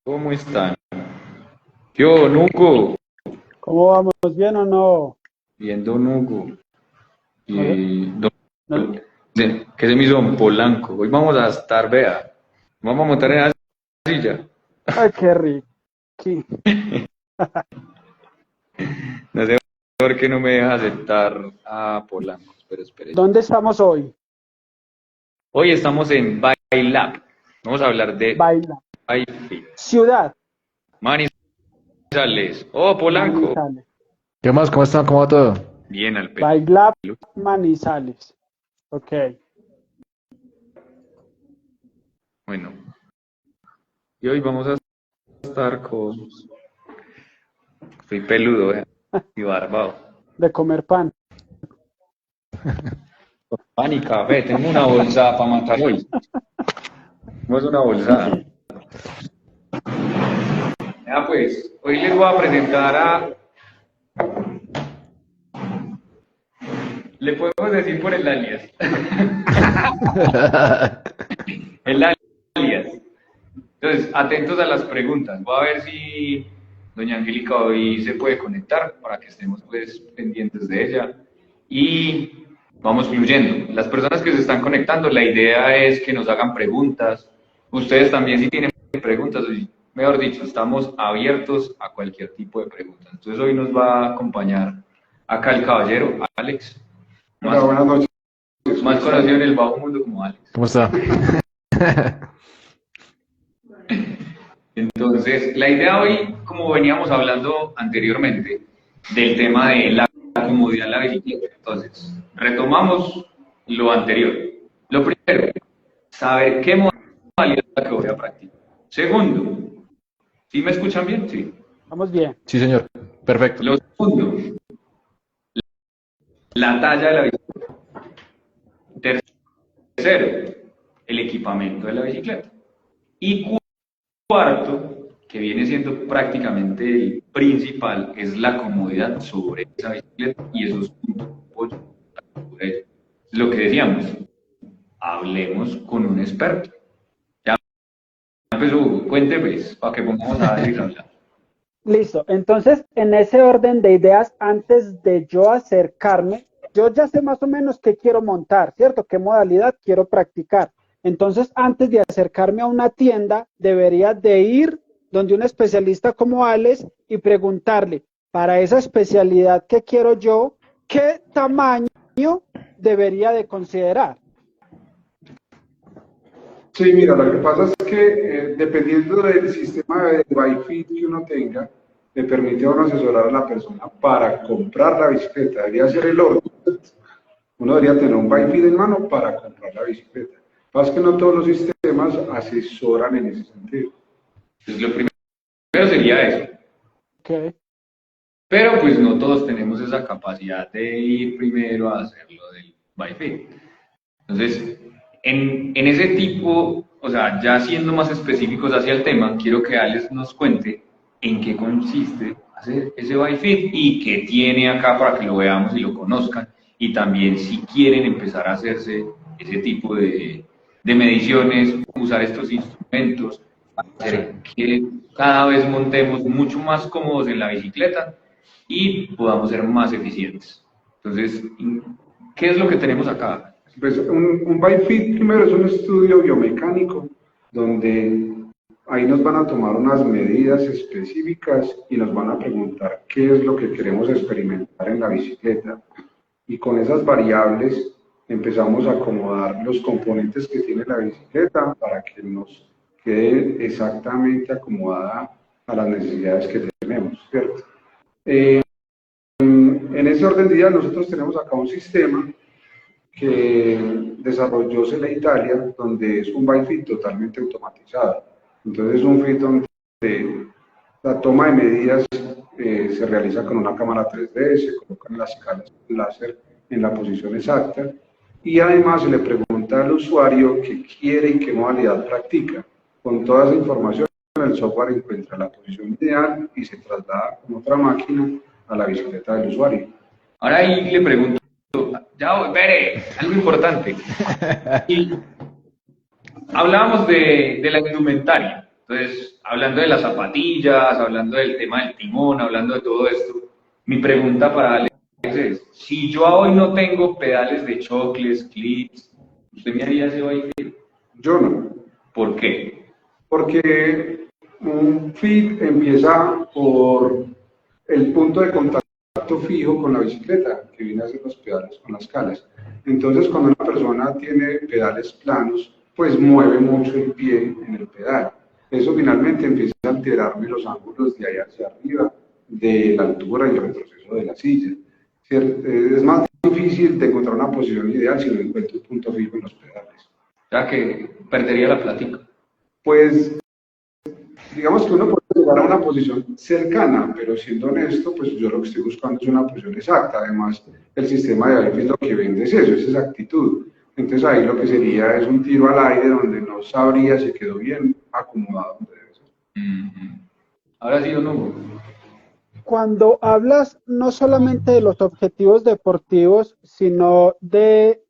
¿Cómo están? Yo, Hugo. ¿Cómo vamos? ¿Bien o no? Bien, don Hugo. No, Y no- ¿qué se me hizo don Polanco? Hoy vamos a estar, vea. Vamos a montar en la silla. Ay, qué rico. No sé por qué no me deja aceptar a Polanco, pero espere. ¿Dónde estamos hoy? Hoy estamos en Bailab. Vamos a hablar de Baila. Baifit. Ciudad. Manizales. Oh, Polanco. Manizales. ¿Qué más? ¿Cómo están? ¿Cómo va todo? Bien al pelo. Baila Manizales. Ok. Bueno, y hoy vamos a estar con... Soy peludo, y barbado. De comer pan. Pan y café, tengo una bolsa para matar hoy. No es una bolsa. Ya pues, hoy les voy a presentar a... Le podemos decir por el alias. El alias. Entonces, atentos a las preguntas. Voy a ver si doña Angélica hoy se puede conectar para que estemos pues pendientes de ella. Y vamos fluyendo. Las personas que se están conectando, la idea es que nos hagan preguntas. Ustedes también si tienen preguntas, mejor dicho, estamos abiertos a cualquier tipo de preguntas. Entonces hoy nos va a acompañar acá el caballero, Alex, Hola, buenas noches. más conocido en el bajo mundo como Alex. ¿Cómo está? Entonces, la idea hoy, como veníamos hablando anteriormente, del tema de la comodidad de la bicicleta. Entonces, retomamos lo anterior. Lo primero, saber qué modalidad es la que voy a practicar. Segundo, ¿sí me escuchan bien? Sí. Vamos bien. Sí, señor. Perfecto. Lo segundo, la talla de la bicicleta. Tercero, el equipamiento de la bicicleta. Y cuarto, que viene siendo prácticamente el principal, es la comodidad sobre esa bicicleta y esos puntos de apoyo sobre ella. Lo que decíamos, hablemos con un experto. Ya empezó, cuénteme, para que pongamos a Alex a hablar. Listo. Entonces, en ese orden de ideas, antes de yo acercarme, yo ya sé más o menos qué quiero montar, ¿cierto? ¿Qué modalidad quiero practicar? Entonces, antes de acercarme a una tienda, debería de ir donde un especialista como Alex y preguntarle, para esa especialidad que quiero yo, ¿qué tamaño debería de considerar? Sí, mira, lo que pasa es que dependiendo del sistema de Wi-Fi que uno tenga, le permite a uno asesorar a la persona para comprar la bicicleta. Debería ser el orden. Uno debería tener un Wi-Fi de mano para comprar la bicicleta. Lo que pasa es que no todos los sistemas asesoran en ese sentido. Entonces, lo primero sería eso. Okay. Pero pues no todos tenemos esa capacidad de ir primero a hacerlo del Wi-Fi. Entonces, en ese tipo, o sea, ya siendo más específicos hacia el tema, quiero que Alex nos cuente en qué consiste hacer ese Wi-Fi y qué tiene acá para que lo veamos y lo conozcan. Y también si quieren empezar a hacerse ese tipo de mediciones, usar estos instrumentos, hacer que cada vez montemos mucho más cómodos en la bicicleta y podamos ser más eficientes. Entonces, ¿qué es lo que tenemos acá? Pues un Wi-Fi primero es un estudio biomecánico donde ahí nos van a tomar unas medidas específicas y nos van a preguntar qué es lo que queremos experimentar en la bicicleta. Y con esas variables empezamos a acomodar los componentes que tiene la bicicleta para que nos quede exactamente acomodada a las necesidades que tenemos, ¿cierto? En ese orden de ideas nosotros tenemos acá un sistema que desarrolló Sele Italia, donde es un Wi-Fi totalmente automatizado. Entonces es un FIT donde la toma de medidas se realiza con una cámara 3D, se colocan las escalas láser en la posición exacta y además se le pregunta al usuario qué quiere y qué modalidad practica. Con toda esa información el software encuentra la posición ideal y se traslada con otra máquina a la bicicleta del usuario. Ahora ahí le pregunto, ya, espere, algo importante. Y hablábamos de la indumentaria. Entonces, hablando de las zapatillas, hablando del tema del timón, hablando de todo esto, mi pregunta para Alex es, si yo hoy no tengo pedales de chocles, clips, ¿usted me haría ese bike? Yo no, ¿Por qué? porque un fit empieza por el punto de contacto fijo con la bicicleta, que viene a ser los pedales con las calas. Entonces, cuando una persona tiene pedales planos, pues mueve mucho el pie en el pedal. Eso finalmente empieza a alterarme los ángulos de ahí hacia arriba, de la altura y el retroceso de la silla. Es más difícil de encontrar una posición ideal si no encuentro un punto fijo en los pedales. Ya que perdería la plática. Pues digamos que uno puede llegar a una posición cercana, pero siendo honesto, pues yo lo que estoy buscando es una posición exacta. Además, el sistema de Wi-Fi lo que vende es eso, es exactitud. Entonces ahí lo que sería es un tiro al aire donde no sabría si quedó bien acomodado donde debe ser. Ahora sí o no. Cuando hablas no solamente de los objetivos deportivos, sino de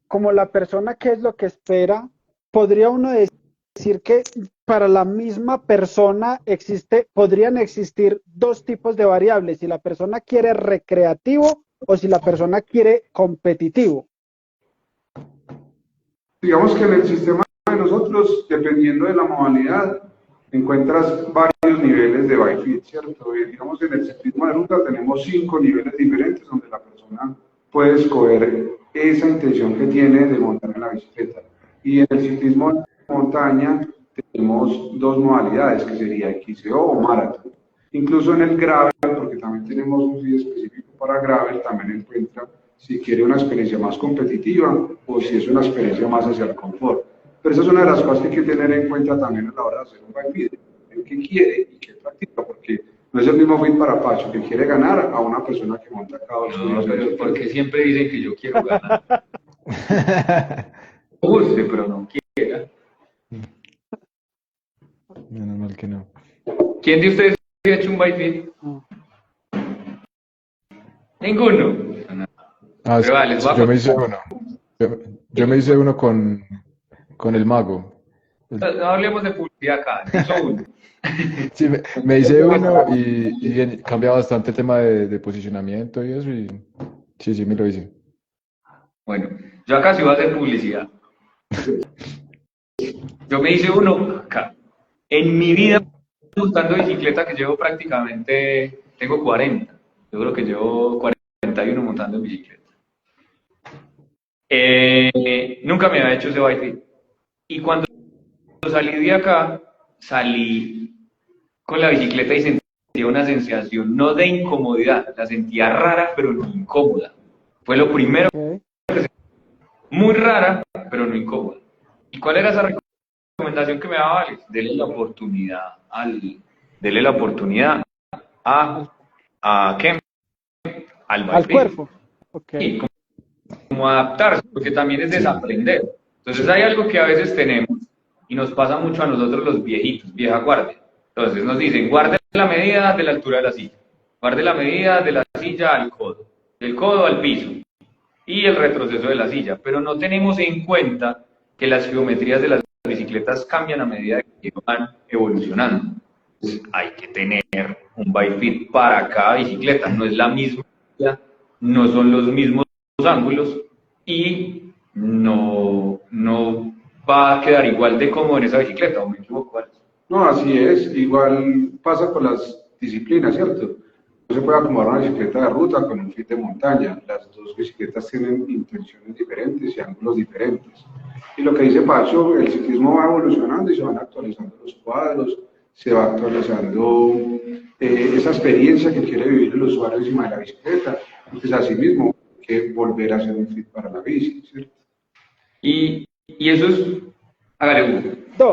como la persona qué es lo que espera, podría uno decir que para la misma persona podrían existir dos tipos de variables, si la persona quiere recreativo o si la persona quiere competitivo. Digamos que en el sistema de nosotros, dependiendo de la modalidad, encuentras varios niveles de bike fit, ¿cierto? Y digamos, en el ciclismo de ruta tenemos 5 niveles diferentes donde la persona puede escoger esa intención que tiene de montar en la bicicleta. Y en el ciclismo de montaña tenemos 2 modalidades, que sería XCO o maratón. Incluso en el gravel, porque también tenemos un feed específico para gravel, también encuentra si quiere una experiencia más competitiva o si es una experiencia más hacia el confort. Pero esa es una de las cosas que hay que tener en cuenta también a la hora de hacer un bike fit, en qué quiere y qué practica, porque no es el mismo fit para Pacho que quiere ganar a una persona que monta cada 2 días. No, pero porque siempre dicen que yo quiero ganar. Guste, pero no quiera. Menos mal que no. ¿Quién de ustedes ha hecho un bike fit? Ninguno. Ah, Pero vale, les voy a yo me hice contar. uno. Yo me hice uno con el mago. No hablemos de publicidad acá, hizo uno. Sí, me hice uno y cambia bastante el tema de posicionamiento y eso. Y sí, me lo hice. Bueno, yo acá sí voy a hacer publicidad. Yo me hice uno acá. En mi vida montando bicicleta, que llevo prácticamente, tengo 40. Yo creo que llevo 41 montando en bicicleta. Nunca me había hecho ese bike fit. Y cuando salí de acá, salí con la bicicleta y sentía una sensación no de incomodidad, la sentía rara pero no incómoda. Fue lo primero, muy rara pero no incómoda. ¿Y cuál era esa recomendación que me daba Alex? Dele la oportunidad a ¿qué? Al Al bike fit. cuerpo. Okay. Sí, como adaptarse, porque también es desaprender. Entonces hay algo que a veces tenemos y nos pasa mucho a nosotros los viejitos, vieja guardia. Entonces nos dicen, guarde la medida de la altura de la silla, guarde la medida de la silla al codo, del codo al piso y el retroceso de la silla, pero no tenemos en cuenta que las geometrías de las bicicletas cambian a medida que van evolucionando. Entonces, hay que tener un bike fit para cada bicicleta, no es la misma, no son los mismos ángulos y no va a quedar igual de cómodo en esa bicicleta, ¿o me equivoco, Alex? No, así es. Igual pasa con las disciplinas, ¿cierto? No se puede acomodar una bicicleta de ruta con un fit de montaña. Las dos bicicletas tienen intenciones diferentes y ángulos diferentes. Y lo que dice Pacho, el ciclismo va evolucionando y se van actualizando los cuadros, se va actualizando esa experiencia que quiere vivir el usuario encima de la bicicleta. Entonces, así mismo, hay que volver a hacer un fit para la bici, ¿cierto? Y eso es, hágale uno.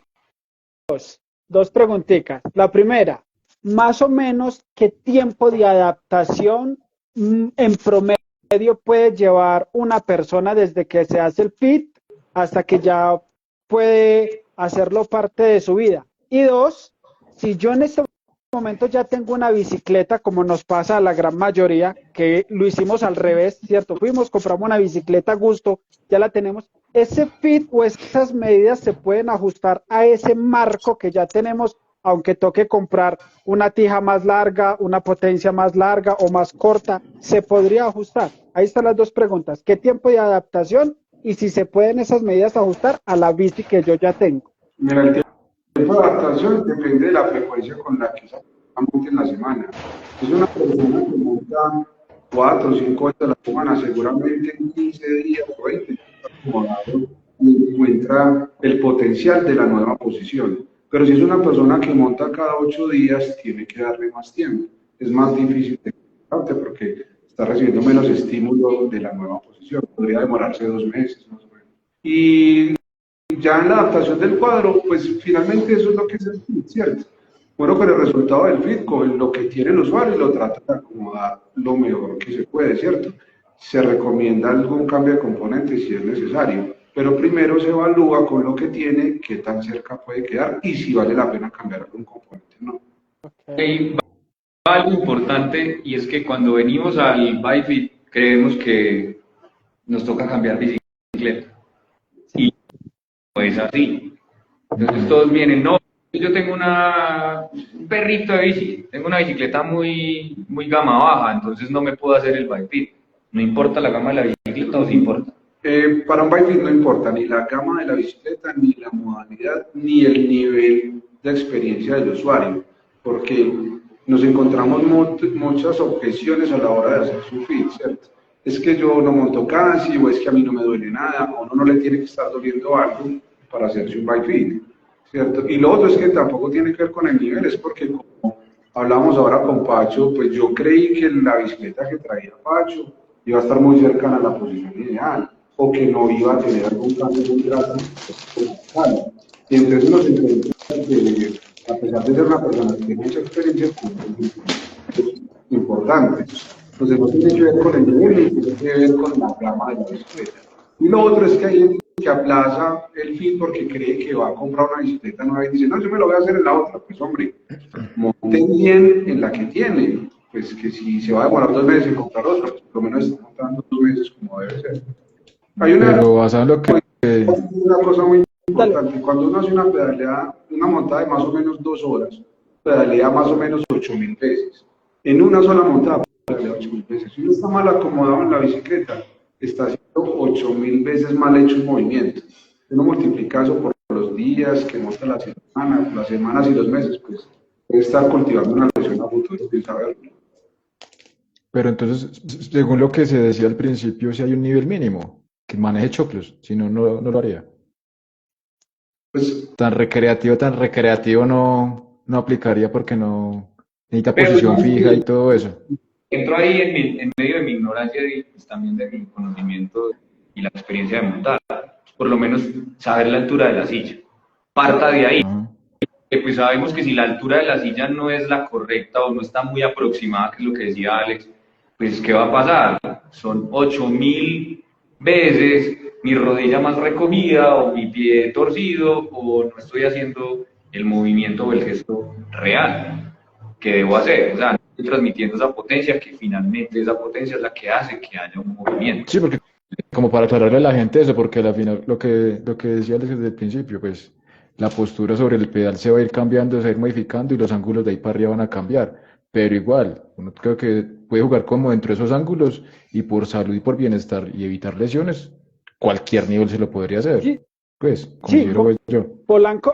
Dos preguntitas. La primera, más o menos, ¿qué tiempo de adaptación en promedio puede llevar una persona desde que se hace el fit hasta que ya puede hacerlo parte de su vida? Y dos, si yo en este momento ya tengo una bicicleta, como nos pasa a la gran mayoría, que lo hicimos al revés, ¿cierto? Fuimos, compramos una bicicleta a gusto, ya la tenemos. Ese fit o esas medidas se pueden ajustar a ese marco que ya tenemos, aunque toque comprar una tija más larga, una potencia más larga o más corta, se podría ajustar. Ahí están las dos preguntas. ¿Qué tiempo de adaptación? Y si se pueden esas medidas ajustar a la bici que yo ya tengo. Mira, el tiempo de adaptación depende de la frecuencia con la que se monte en la semana. Es una persona que monta 4 o 5 veces a la semana, seguramente en 15 días o 20 está acomodado y encuentra el potencial de la nueva posición. Pero si es una persona que monta cada 8 días, tiene que darle más tiempo. Es más difícil de adaptarse porque está recibiendo menos estímulo de la nueva posición. Podría demorarse 2 meses más o menos. Y ya en la adaptación del cuadro, pues finalmente eso es lo que es el fit, ¿cierto? Bueno, con el resultado del fit, con lo que tiene el usuario, lo trata de acomodar lo mejor que se puede, ¿cierto? Se recomienda algún cambio de componentes si es necesario, pero primero se evalúa con lo que tiene, qué tan cerca puede quedar y si vale la pena cambiar algún componente, ¿no? Hay algo importante y es que cuando venimos al BikeFit creemos que nos toca cambiar bicicleta y no es así. Entonces todos vienen, no, yo tengo un perrito de bici, tengo una bicicleta muy gama baja, entonces no me puedo hacer el BikeFit. No importa la gama de la bicicleta o sí importa. Para un BikeFit no importa ni la gama de la bicicleta, ni la modalidad, ni el nivel de experiencia del usuario, porque nos encontramos muchas objeciones a la hora de hacer su fit, ¿cierto? Es que yo no monto casi, o es que a mí no me duele nada, o no le tiene que estar doliendo algo para hacerse un BikeFit, ¿cierto? Y lo otro es que tampoco tiene que ver con el nivel, es porque como hablamos ahora con Pacho, pues yo creí que la bicicleta que traía Pacho iba a estar muy cercana a la posición ideal, o que no iba a tener algún cambio muy drástico. Y entonces nos encontramos que, a pesar de ser una persona que tiene mucha experiencia, es importante. Entonces no tiene que ver con el nivel, ni tiene que ver con la gama de la bicicleta. Y lo otro es que hay gente que aplaza el fin porque cree que va a comprar una bicicleta nueva y dice, no, yo me lo voy a hacer en la otra. Pues hombre, monte bien en la que tiene. Pues que si se va a demorar 2 meses en comprar otra, pues por lo menos está montando 2 meses como debe ser. Hay Pero basado en lo que... una cosa muy importante, cuando uno hace una pedaleada, una montada de más o menos 2 horas, pedalea más o menos 8.000 veces. En una sola montada pedalea 8.000 veces. Si uno está mal acomodado en la bicicleta, está haciendo 8.000 veces mal hecho un movimiento. Uno multiplica eso por los días que monta las semanas y los meses, pues puede estar cultivando una lesión a futuro sin saberlo. Pero entonces, según lo que se decía al principio, si hay un nivel mínimo que maneje choclos, si no, no lo haría. Pues, Tan recreativo no aplicaría porque no necesita Pero posición no, fija y todo eso. entro ahí en medio de mi ignorancia y pues, también de mi conocimiento y la experiencia de montar. Por lo menos saber la altura de la silla. Parta de ahí. Ah, Que pues sabemos que si la altura de la silla no es la correcta o no está muy aproximada, que es lo que decía Alex, pues ¿qué va a pasar? Son 8.000 veces mi rodilla más recogida o mi pie torcido o no estoy haciendo el movimiento o el gesto real que debo hacer. O sea, no estoy transmitiendo esa potencia que finalmente esa potencia es la que hace que haya un movimiento. sí, porque como para aclararle a la gente eso, porque al final lo que decía Alex desde el principio, pues la postura sobre el pedal se va a ir cambiando, se va a ir modificando y los ángulos de ahí para arriba van a cambiar. Pero igual, uno creo que puede jugar como dentro de esos ángulos y por salud y por bienestar y evitar lesiones, cualquier nivel se lo podría hacer. Sí, Pues, sí, considero yo. Polanco,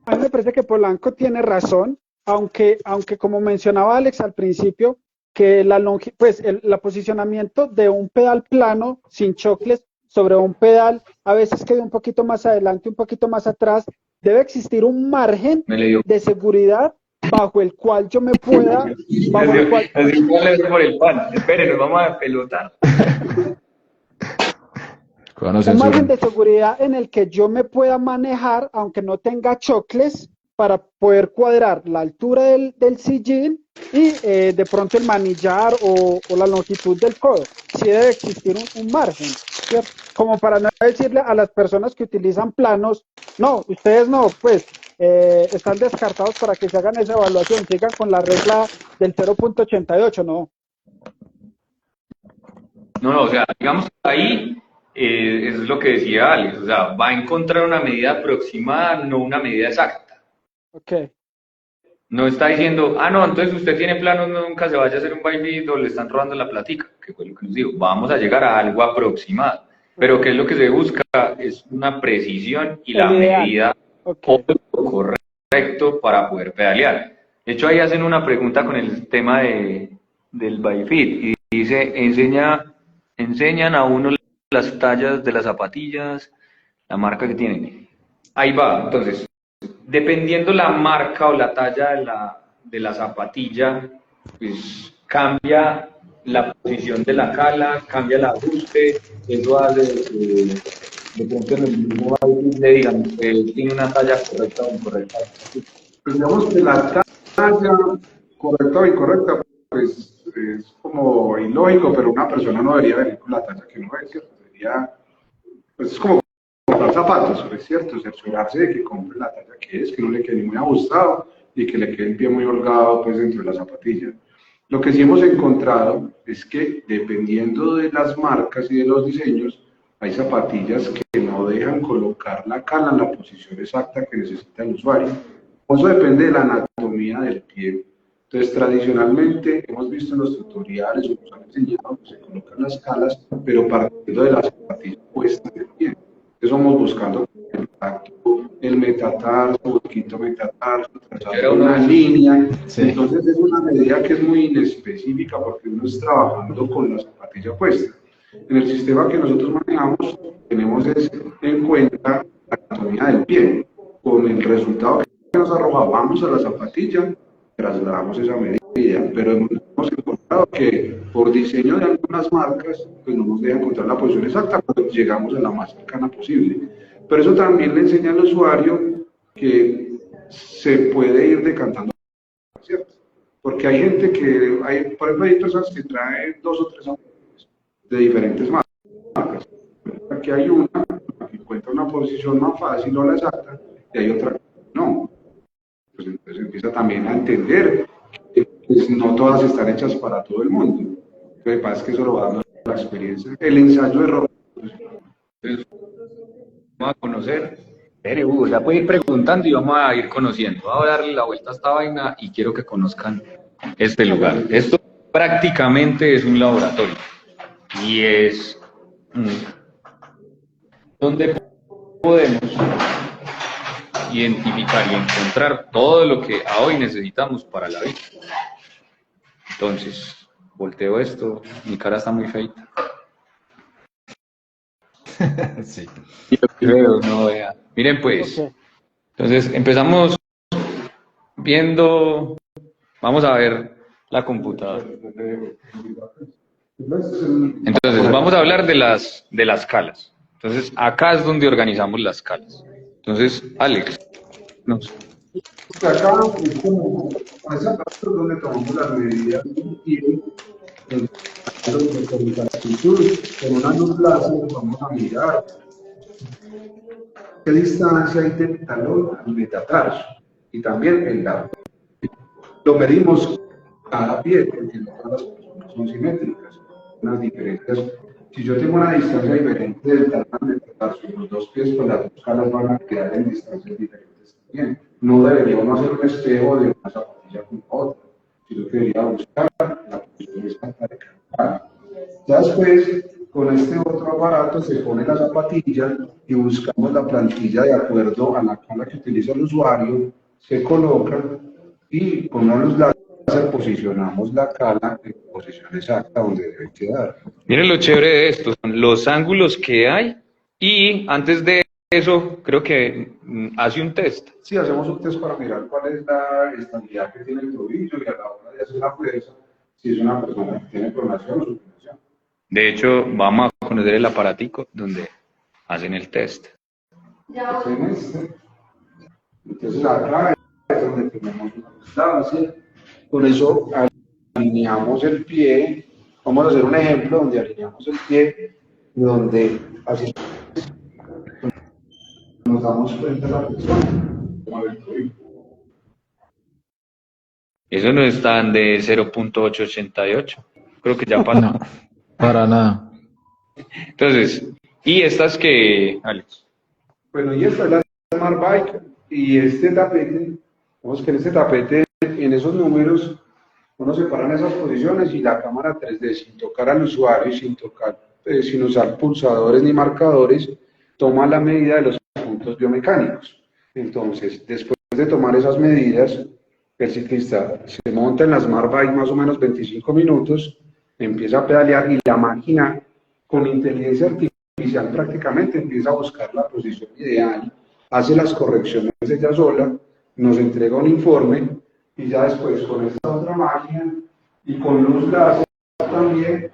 a mí me parece que Polanco tiene razón, aunque como mencionaba Alex al principio, que la posicionamiento de un pedal plano sin chocles sobre un pedal, a veces queda un poquito más adelante, un poquito más atrás, debe existir un margen Me le dio. de seguridad bajo el cual yo me pueda, bajo el cual, Así por el pan. Esperen, nos vamos a pelotar. Cuando nos un margen censuren. de seguridad en el que yo me pueda manejar, aunque no tenga chocles, para poder cuadrar la altura del sillín y de pronto el manillar o la longitud del codo. Sí debe existir un margen, ¿cierto? Como para no decirle a las personas que utilizan planos, no, ustedes no, pues están descartados para que se hagan esa evaluación, sigan con la regla del 0.88, ¿no? No, o sea, digamos ahí es lo que decía Alex, o sea, va a encontrar una medida aproximada, no una medida exacta. Ok. No está diciendo, ah, no, entonces usted tiene planos, nunca se vaya a hacer un baile o le están robando la platica, que fue lo que nos dijo. Vamos a llegar a algo aproximado. Pero ¿qué es lo que se busca? Es una precisión y la El ideal. medida Ok. correcto para poder pedalear. De hecho, ahí hacen una pregunta con el tema del BikeFit y dice, enseñan a uno las tallas de las zapatillas, la marca que tienen. Ahí va, entonces, dependiendo la marca o la talla de la zapatilla, pues cambia la posición de la cala, cambia el ajuste, eso hace que de pronto en el mismo baile le digan, tiene una talla correcta o incorrecta. Pues digamos que la talla correcta o incorrecta, pues es como ilógico, pero una persona no debería venir con la talla que no es, ¿cierto? Sería, pues es como comprar zapatos, es cierto, cerciorarse de que compre la talla que es, que no le quede ni muy ajustado y que le quede el pie muy holgado pues dentro de la zapatilla. Lo que sí hemos encontrado es que dependiendo de las marcas y de los diseños, hay zapatillas que no dejan colocar la cala en la posición exacta que necesita el usuario. Eso depende de la anatomía del pie. Entonces, tradicionalmente hemos visto en los tutoriales o nos han enseñado que se colocan las calas, pero partiendo de las zapatillas puestas del pie. Entonces, vamos buscando el tacto, el metatarso, el quinto metatarso, trazando una línea. Sí. Entonces, es una medida que es muy inespecífica porque uno está trabajando con la zapatilla puesta. En el sistema que nosotros manejamos, tenemos en cuenta la anatomía del pie, con el resultado que nos arroja, vamos a la zapatilla, trasladamos esa medida, pero hemos encontrado que por diseño de algunas marcas, pues no nos deja encontrar la posición exacta, pero llegamos a la más cercana posible. Pero eso también le enseña al usuario que se puede ir decantando, ¿cierto? Porque hay gente que, por ejemplo, hay personas que traen 2 o 3 zapatillas de diferentes marcas. Aquí hay una que encuentra una posición más fácil o la exacta, y hay otra que no. Pues entonces empieza también a entender que pues, no todas están hechas para todo el mundo. Lo que pasa es que eso lo va dando la experiencia. El ensayo de error. Entonces, vamos a conocer. Ya puede ir preguntando y vamos a ir conociendo. Voy a darle la vuelta a esta vaina y quiero que conozcan este lugar. Esto prácticamente es un laboratorio y es donde podemos identificar y encontrar todo lo que a hoy necesitamos para la vida. Entonces, volteo esto, mi cara está muy feita. Sí. Creo, no vea. Miren pues, Ok. entonces empezamos viendo, vamos a ver la computadora. Entonces, vamos a hablar de las calas. Entonces, acá es donde organizamos las calas. Entonces, Alex, nos... Acá es como, a esa parte es donde tomamos las medidas y con una luz láser vamos a mirar qué distancia hay del talón al metatarso y también el lado. Lo medimos cada pie porque no todas las personas son simétricas, unas diferencias. Si yo tengo una distancia diferente del talón al metatarso y los dos pies, pues las dos calas van a quedar en distancias diferentes también. No deberíamos hacer un espejo de una zapatilla con otra, sino que debería buscar la posición exacta de cada cara. Ya después, con este otro aparato se pone la zapatilla y buscamos la plantilla de acuerdo a la cala que utiliza el usuario, se coloca y con una luz láser posicionamos la cala en posición exacta donde debe quedar. Miren lo chévere de esto, son los ángulos que hay y antes de eso creo que hace un test. Sí, hacemos un test para mirar cuál es la estabilidad que tiene el tobillo y a la hora de hacer la fuerza, si es una persona que tiene pronación o supinación. De hecho, vamos a conocer el aparatico donde hacen el test. Entonces acá es donde tenemos una distancia. Por eso alineamos el pie. Vamos a hacer un ejemplo donde alineamos el pie, donde así nos damos cuenta de la persona. Eso no es tan de 0.888. Creo que ya pasó. No, para nada. Entonces, ¿y estas que, Alex? Bueno, y esta es la Smart Bike y este tapete, vemos que en este tapete, en esos números, uno separa en esas posiciones y la cámara 3D, sin tocar al usuario y sin usar pulsadores ni marcadores, toma la medida de los puntos biomecánicos. Entonces, después de tomar esas medidas, el ciclista se monta en la Smart Bike más o menos 25 minutos, empieza a pedalear y la máquina con inteligencia artificial prácticamente empieza a buscar la posición ideal, hace las correcciones ella sola, nos entrega un informe y ya después con esta otra máquina y con luz láser también,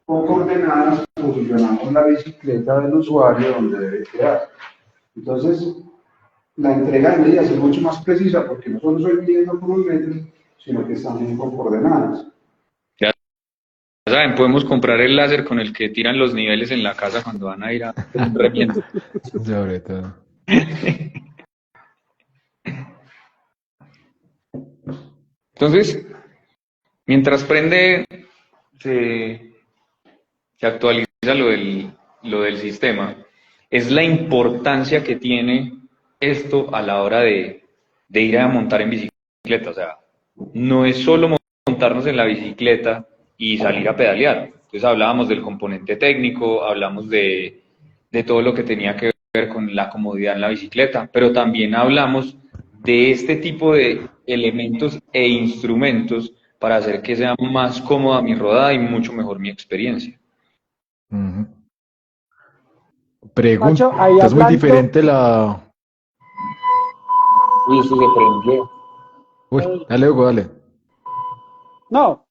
con coordenadas, posicionamos la bicicleta del usuario donde debe quedar. Entonces, la entrega de medidas es mucho más precisa porque no solo estoy midiendo con un metro, sino que están bien con coordenadas. Ya saben, podemos comprar el láser con el que tiran los niveles en la casa cuando van a ir a un remiendo. Sobre todo. Entonces, mientras prende, se actualiza lo del sistema. Es la importancia que tiene esto a la hora de ir a montar en bicicleta. O sea, no es solo montarnos en la bicicleta y salir a pedalear. Entonces hablábamos del componente técnico, hablamos de todo lo que tenía que ver con la comodidad en la bicicleta, pero también hablamos de este tipo de elementos e instrumentos para hacer que sea más cómoda mi rodada y mucho mejor mi experiencia. Ujú. Pacho, ahí Pregunta, es muy hablando, diferente la... Uy, esto se prendió. Uy, dale, Hugo, dale. no,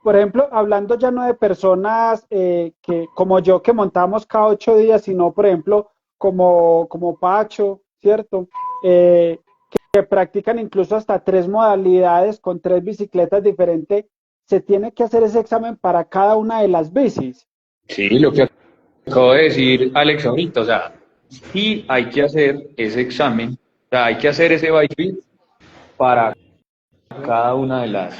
por ejemplo, hablando ya no de personas que, como yo, que montamos cada 8 días, sino, por ejemplo, como Pacho, ¿cierto? Que practican incluso hasta 3 modalidades con 3 bicicletas diferentes, se tiene que hacer ese examen para cada una de las bicis. Sí, lo que acabo de decir Alex ahorita, o sea, sí hay que hacer ese examen, o sea, hay que hacer ese bike fit para cada una de las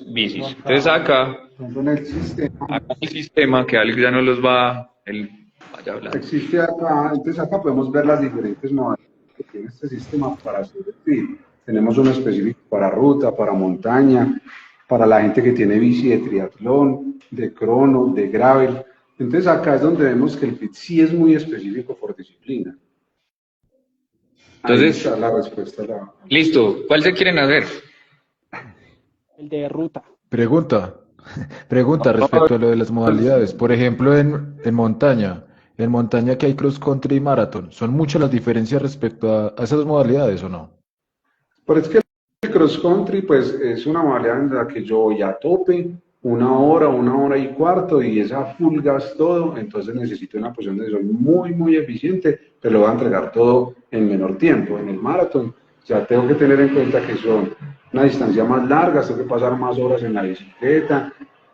bicis. Entonces acá En el sistema, el sistema que Alex ya no los va, él vaya hablando. existe acá, entonces acá podemos ver las diferentes modalidades que tiene este sistema para hacer el feed. Tenemos uno específico para ruta, para montaña, para la gente que tiene bici de triatlón, de crono, de gravel. Entonces acá es donde vemos que el fit sí es muy específico por disciplina. Ahí Entonces, está la respuesta. listo, ¿cuál se quieren hacer? El de ruta. Pregunta respecto a lo de las modalidades. Por ejemplo, en montaña que hay cross country y maratón, ¿son muchas las diferencias respecto a esas modalidades o no? Pero es que el cross country, pues, es una modalidad en la que yo voy a tope, una hora y cuarto, y es a full gas todo, entonces necesito una posición de sol muy, muy eficiente, pero lo voy a entregar todo en menor tiempo. En el maratón, ya tengo que tener en cuenta que son una distancia más larga, tengo que pasar más horas en la bicicleta,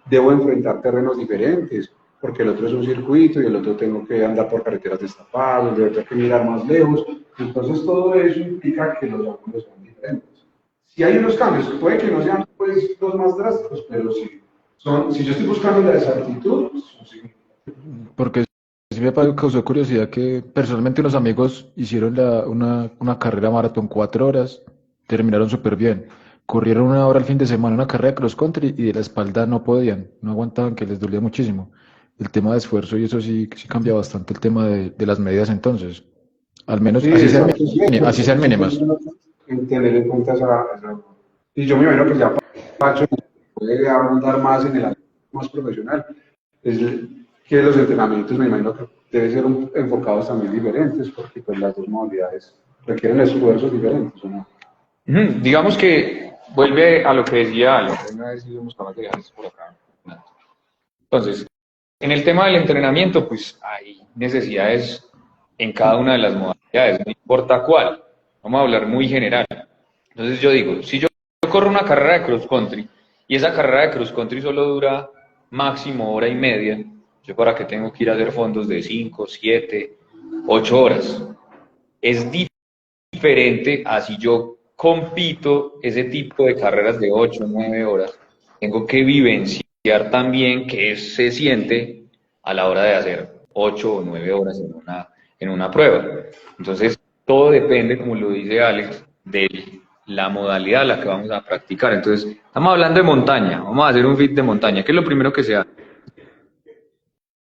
debo enfrentar terrenos diferentes, porque el otro es un circuito y el otro tengo que andar por carreteras destapadas, tengo que mirar más lejos, entonces todo eso implica que los ángulos son diferentes. Si hay unos cambios, puede que no sean pues, los más drásticos, pero sí. Si yo estoy buscando la exactitud, sí. Porque sí me causó curiosidad que personalmente unos amigos hicieron una carrera maratón 4 horas, terminaron súper bien. Corrieron 1 hora al fin de semana una carrera de cross country y de la espalda no podían, no aguantaban, que les dolía muchísimo. El tema de esfuerzo y eso sí cambia bastante el tema de las medidas entonces. Al menos Sí, así sean, exacto, sí, así sean mínimas. en tener en cuenta esa. Y yo me imagino que ya Pacho puede ahondar más en el ámbito más profesional. Es que los entrenamientos me imagino que deben ser enfocados también diferentes, porque pues las dos modalidades requieren esfuerzos diferentes, ¿o no? Digamos que vuelve a lo que decía Alex, una vez íbamos a dejar esto por acá. Entonces, en el tema del entrenamiento, pues hay necesidades en cada una de las modalidades, no importa cuál. Vamos a hablar muy general. Entonces yo digo, si yo corro una carrera de cross country y esa carrera de cross country solo dura máximo hora y media, yo para qué tengo que ir a hacer fondos de 5, 7, 8 horas. Es diferente a si yo compito ese tipo de carreras de 8 o 9 horas. Tengo que vivenciar también qué se siente a la hora de hacer 8 o 9 horas en una prueba. Entonces, todo depende, como lo dice Alex, de la modalidad a la que vamos a practicar. Entonces, estamos hablando de montaña, vamos a hacer un fit de montaña. ¿Qué es lo primero que se hace?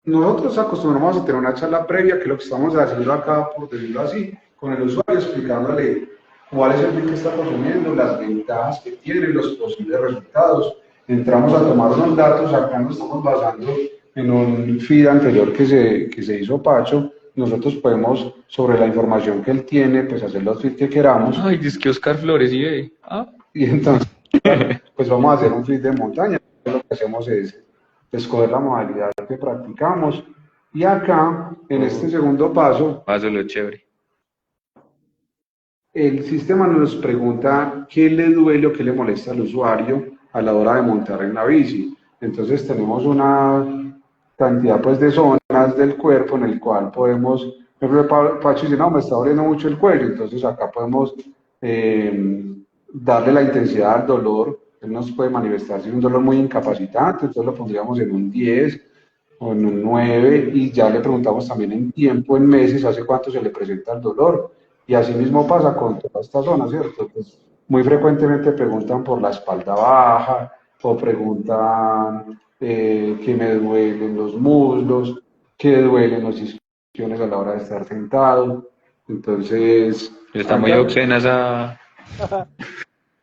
Nosotros acostumbramos a tener una charla previa, que es lo que estamos haciendo acá, por decirlo así, con el usuario, explicándole cuál es el fit que está consumiendo, las ventajas que tiene, los posibles resultados. Entramos a tomar unos datos, acá nos estamos basando en un feed anterior que se hizo Pacho. Nosotros podemos, sobre la información que él tiene, pues hacer los feeds que queramos. Ay, es que Oscar Flores, ¿y Y entonces, pues vamos a hacer un feed de montaña. Lo que hacemos es escoger la modalidad que practicamos. Y acá, en este segundo paso, lo chévere. el sistema nos pregunta qué le duele o qué le molesta al usuario a la hora de montar en la bici. Entonces tenemos una cantidad pues de zonas del cuerpo en el cual podemos, por ejemplo, Pacho dice, no, me está doliendo mucho el cuello, entonces acá podemos darle la intensidad al dolor. Él nos puede manifestar si es un dolor muy incapacitante, entonces lo pondríamos en un 10 o en un 9 y ya le preguntamos también en tiempo, en meses, hace cuánto se le presenta el dolor. Y así mismo pasa con toda esta zona, ¿cierto? Pues muy frecuentemente preguntan por la espalda baja o preguntan que me duelen los muslos, que duelen los isquiones a la hora de estar sentado. Entonces... Está muy obscena esa...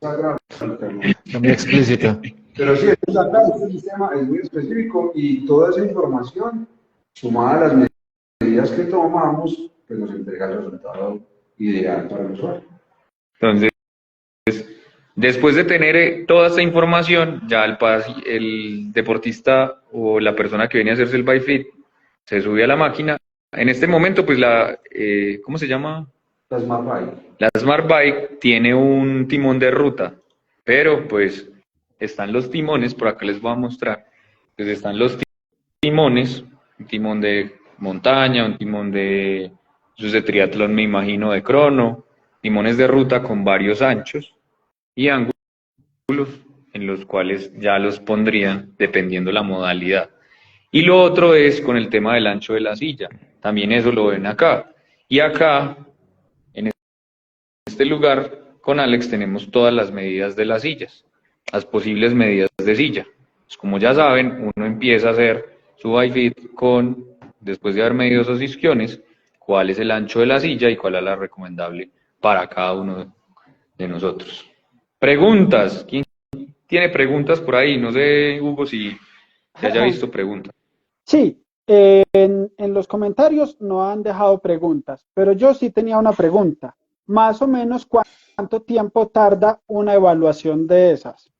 Está muy explícita. Pero sí, este sistema es muy específico y toda esa información, sumada a las medidas que tomamos, pues nos entrega el resultado ideal para el usuario. Entonces, después de tener toda esta información, ya el deportista o la persona que viene a hacerse el bike fit se sube a la máquina. En este momento, pues ¿cómo se llama? La Smart Bike. La Smart Bike tiene un timón de ruta, pero pues están los timones, por acá les voy a mostrar. Pues están los timones, un timón de montaña, un timón de triatlón, me imagino, de crono, timones de ruta con varios anchos y ángulos en los cuales ya los pondrían dependiendo la modalidad. Y lo otro es con el tema del ancho de la silla, también eso lo ven acá. Y acá, en este lugar, con Alex tenemos todas las medidas de las sillas, las posibles medidas de silla. Pues como ya saben, uno empieza a hacer su bike fit después de haber medido esos isquiones, cuál es el ancho de la silla y cuál es la recomendable para cada uno de nosotros. Preguntas. ¿Quién tiene preguntas por ahí? No sé, Hugo, si haya visto preguntas. Sí, en los comentarios no han dejado preguntas, pero yo sí tenía una pregunta. Más o menos, ¿cuánto tiempo tarda una evaluación de esas?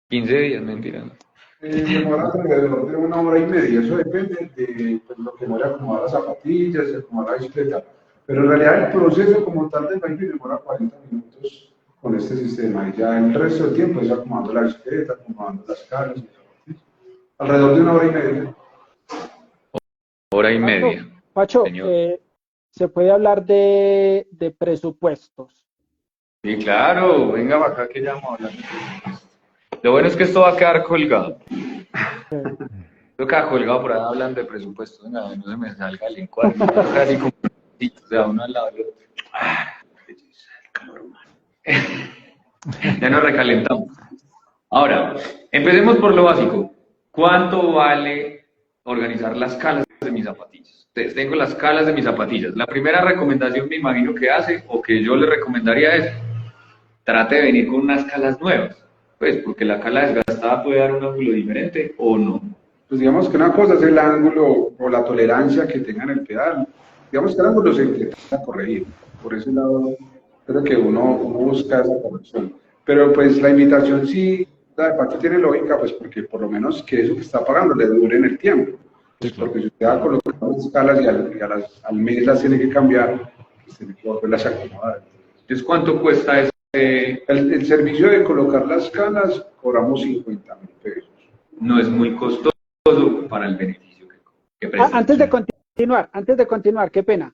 15 días, mentira. Demora alrededor de 1 hora y media, eso depende de pues, lo que demora acomodar las zapatillas, acomodar la bicicleta. Pero en realidad el proceso como tal del bike demora 40 minutos con este sistema y ya el resto del tiempo es acomodando la bicicleta, acomodando las calas. Alrededor de 1 hora y media. Hora y media. Pacho, ¿se puede hablar de presupuestos? Sí, claro, venga para acá que ya vamos a hablar. Lo bueno es que esto va a quedar colgado. Esto queda colgado por ahí hablando de presupuestos. Venga, no se me salga el encuadre. Así como, o sea, uno al lado del otro. El calor humano. Ya nos recalentamos. Ahora, empecemos por lo básico. ¿Cuánto vale organizar las calas de mis zapatillas? Entonces, tengo las calas de mis zapatillas. La primera recomendación me imagino que hace, o que yo le recomendaría es, trate de venir con unas calas nuevas. Pues, porque la cala desgastada puede dar un ángulo diferente o no. Pues digamos que una cosa es el ángulo o la tolerancia que tenga en el pedal. Digamos que el ángulo se intenta corregir. Por ese lado, creo que uno busca esa corrección. Pero pues la invitación sí, la de Pacho tiene lógica, pues porque por lo menos que eso que está pagando le dure en el tiempo. Pues porque si usted va a colocar las escalas y al mes las tiene que cambiar, pues tiene que volverlas a acomodar. Entonces, ¿cuánto cuesta eso? El servicio de colocar las calas cobramos 50.000 pesos. No es muy costoso para el beneficio que presta. Antes de continuar, qué pena.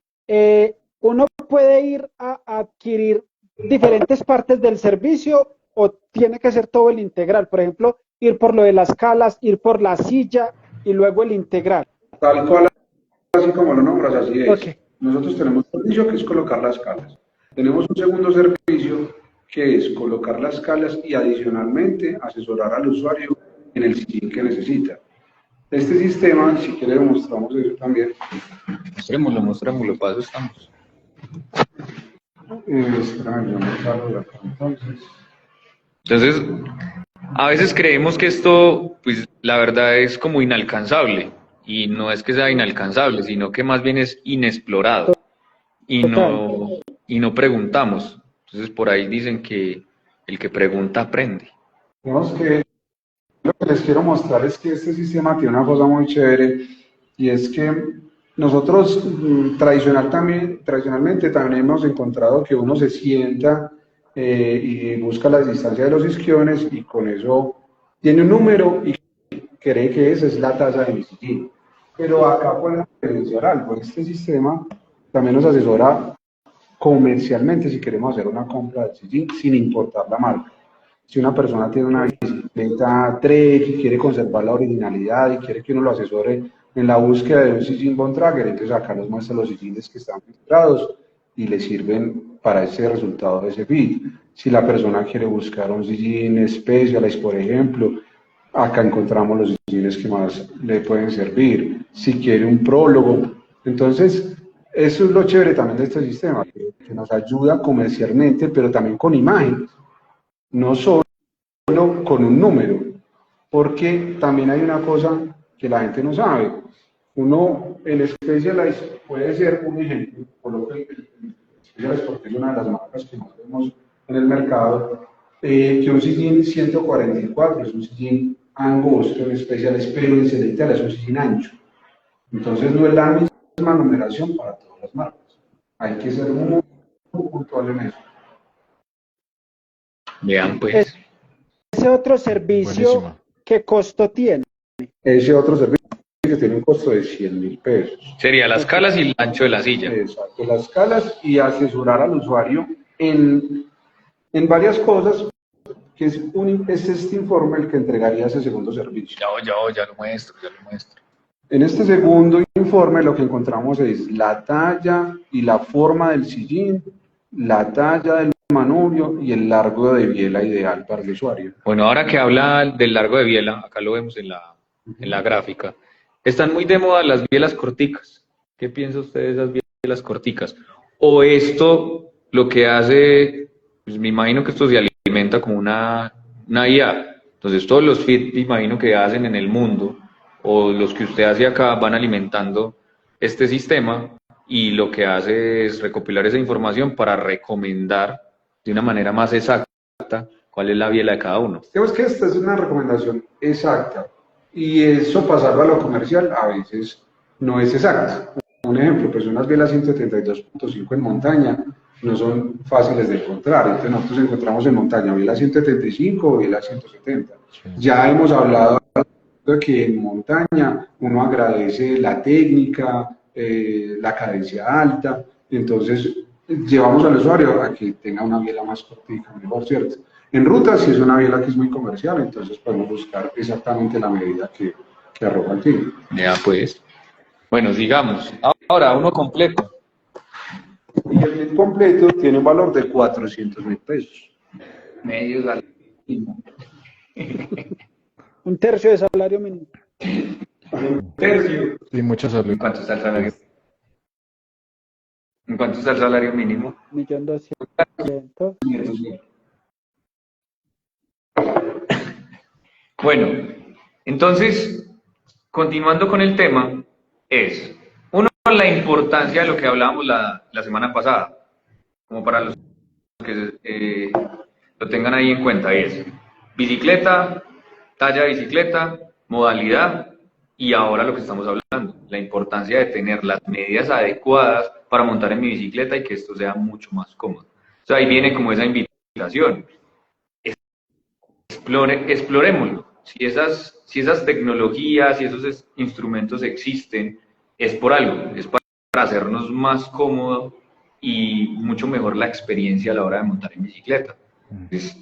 uno puede ir a adquirir diferentes partes del servicio o tiene que ser todo el integral. Por ejemplo, ir por lo de las calas, ir por la silla y luego el integral. Tal cual, así como lo nombras, así es. Ok. Nosotros tenemos un servicio que es colocar las calas. Tenemos un segundo servicio que es colocar las calas y adicionalmente asesorar al usuario en el sillín que necesita. Este sistema, si quiere, mostramos eso también. Mostrémoslo, para eso estamos. Espérame, yo me salgo de acá, entonces. Entonces, a veces creemos que esto, pues la verdad es como inalcanzable, y no es que sea inalcanzable, sino que más bien es inexplorado, y no preguntamos. Entonces, por ahí dicen que el que pregunta aprende. Digamos que lo que les quiero mostrar es que este sistema tiene una cosa muy chévere y es que nosotros tradicionalmente también hemos encontrado que uno se sienta y busca la distancia de los isquiones y con eso tiene un número y cree que esa es la tasa de mi sillín. Pero acá podemos diferenciar algo. Este sistema también nos asesora comercialmente si queremos hacer una compra de sillín sin importar la marca. Si una persona tiene una bicicleta Trek y quiere conservar la originalidad y quiere que uno lo asesore en la búsqueda de un sillín Bontrager, entonces acá nos muestra los sillines que están filtrados y le sirven para ese resultado de ese fit. Si la persona quiere buscar un sillín Specialized, por ejemplo, acá encontramos los sillines que más le pueden servir. Si quiere un prólogo, entonces eso es lo chévere también de este sistema, que nos ayuda comercialmente, pero también con imagen. No solo con un número, porque también hay una cosa que la gente no sabe. Uno, el Specialized puede ser un ejemplo, coloco el Specialized porque es una de las marcas que más vemos en el mercado, que un sillín 144 es un sillín angosto en Specialized, pero en Celestial es un sillín ancho. Entonces no es la misma numeración para todas las marcas. Hay que ser muy puntual en eso. Vean pues. Ese otro servicio, Buenísimo. ¿qué costo tiene? Ese otro servicio que tiene un costo de 100.000 pesos. Sería las calas y el ancho de la silla. Exacto, las calas y asesorar al usuario en varias cosas, que es este informe el que entregaría ese segundo servicio. Ya lo muestro. En este segundo informe lo que encontramos es la talla y la forma del sillín, la talla del manubrio y el largo de biela ideal para el usuario. Bueno, ahora que habla del largo de biela, acá lo vemos en la gráfica, están muy de moda las bielas corticas. ¿Qué piensa usted de esas bielas corticas? O esto lo que hace, pues me imagino que esto se alimenta como una IA. Entonces todos los fit, me imagino que hacen en el mundo, o los que usted hace acá, van alimentando este sistema, y lo que hace es recopilar esa información para recomendar de una manera más exacta cuál es la biela de cada uno. Digamos que esta es una recomendación exacta y eso pasarlo a lo comercial a veces no es exacto. Un ejemplo, pues unas bielas 172.5 en montaña no son fáciles de encontrar, entonces nosotros encontramos en montaña bielas 175 o bielas 170. Sí. Ya hemos hablado de que en montaña uno agradece la técnica, la cadencia alta, entonces llevamos al usuario a que tenga una biela más cortica, mejor, ¿cierto? En ruta, si es una biela que es muy comercial, entonces podemos buscar exactamente la medida que arroja el kit. Ya pues. Bueno, sigamos. Ahora, uno completo. Y el kit completo tiene un valor de 400.000 pesos. Medio salario. Un tercio de salario mínimo. Un tercio. Y mucha salud. ¿En cuánto está el salario? ¿En cuánto está el salario mínimo? 1.200.000. Bueno, entonces, continuando con el tema, es, uno, la importancia de lo que hablábamos la semana pasada, como para los que lo tengan ahí en cuenta, es bicicleta, talla de bicicleta, modalidad, y ahora lo que estamos hablando, la importancia de tener las medidas adecuadas para montar en mi bicicleta y que esto sea mucho más cómodo. O sea, ahí viene como esa invitación. Explorémoslo. Si esas tecnologías y esos instrumentos existen, es por algo, es para hacernos más cómodo y mucho mejor la experiencia a la hora de montar en bicicleta. Entonces,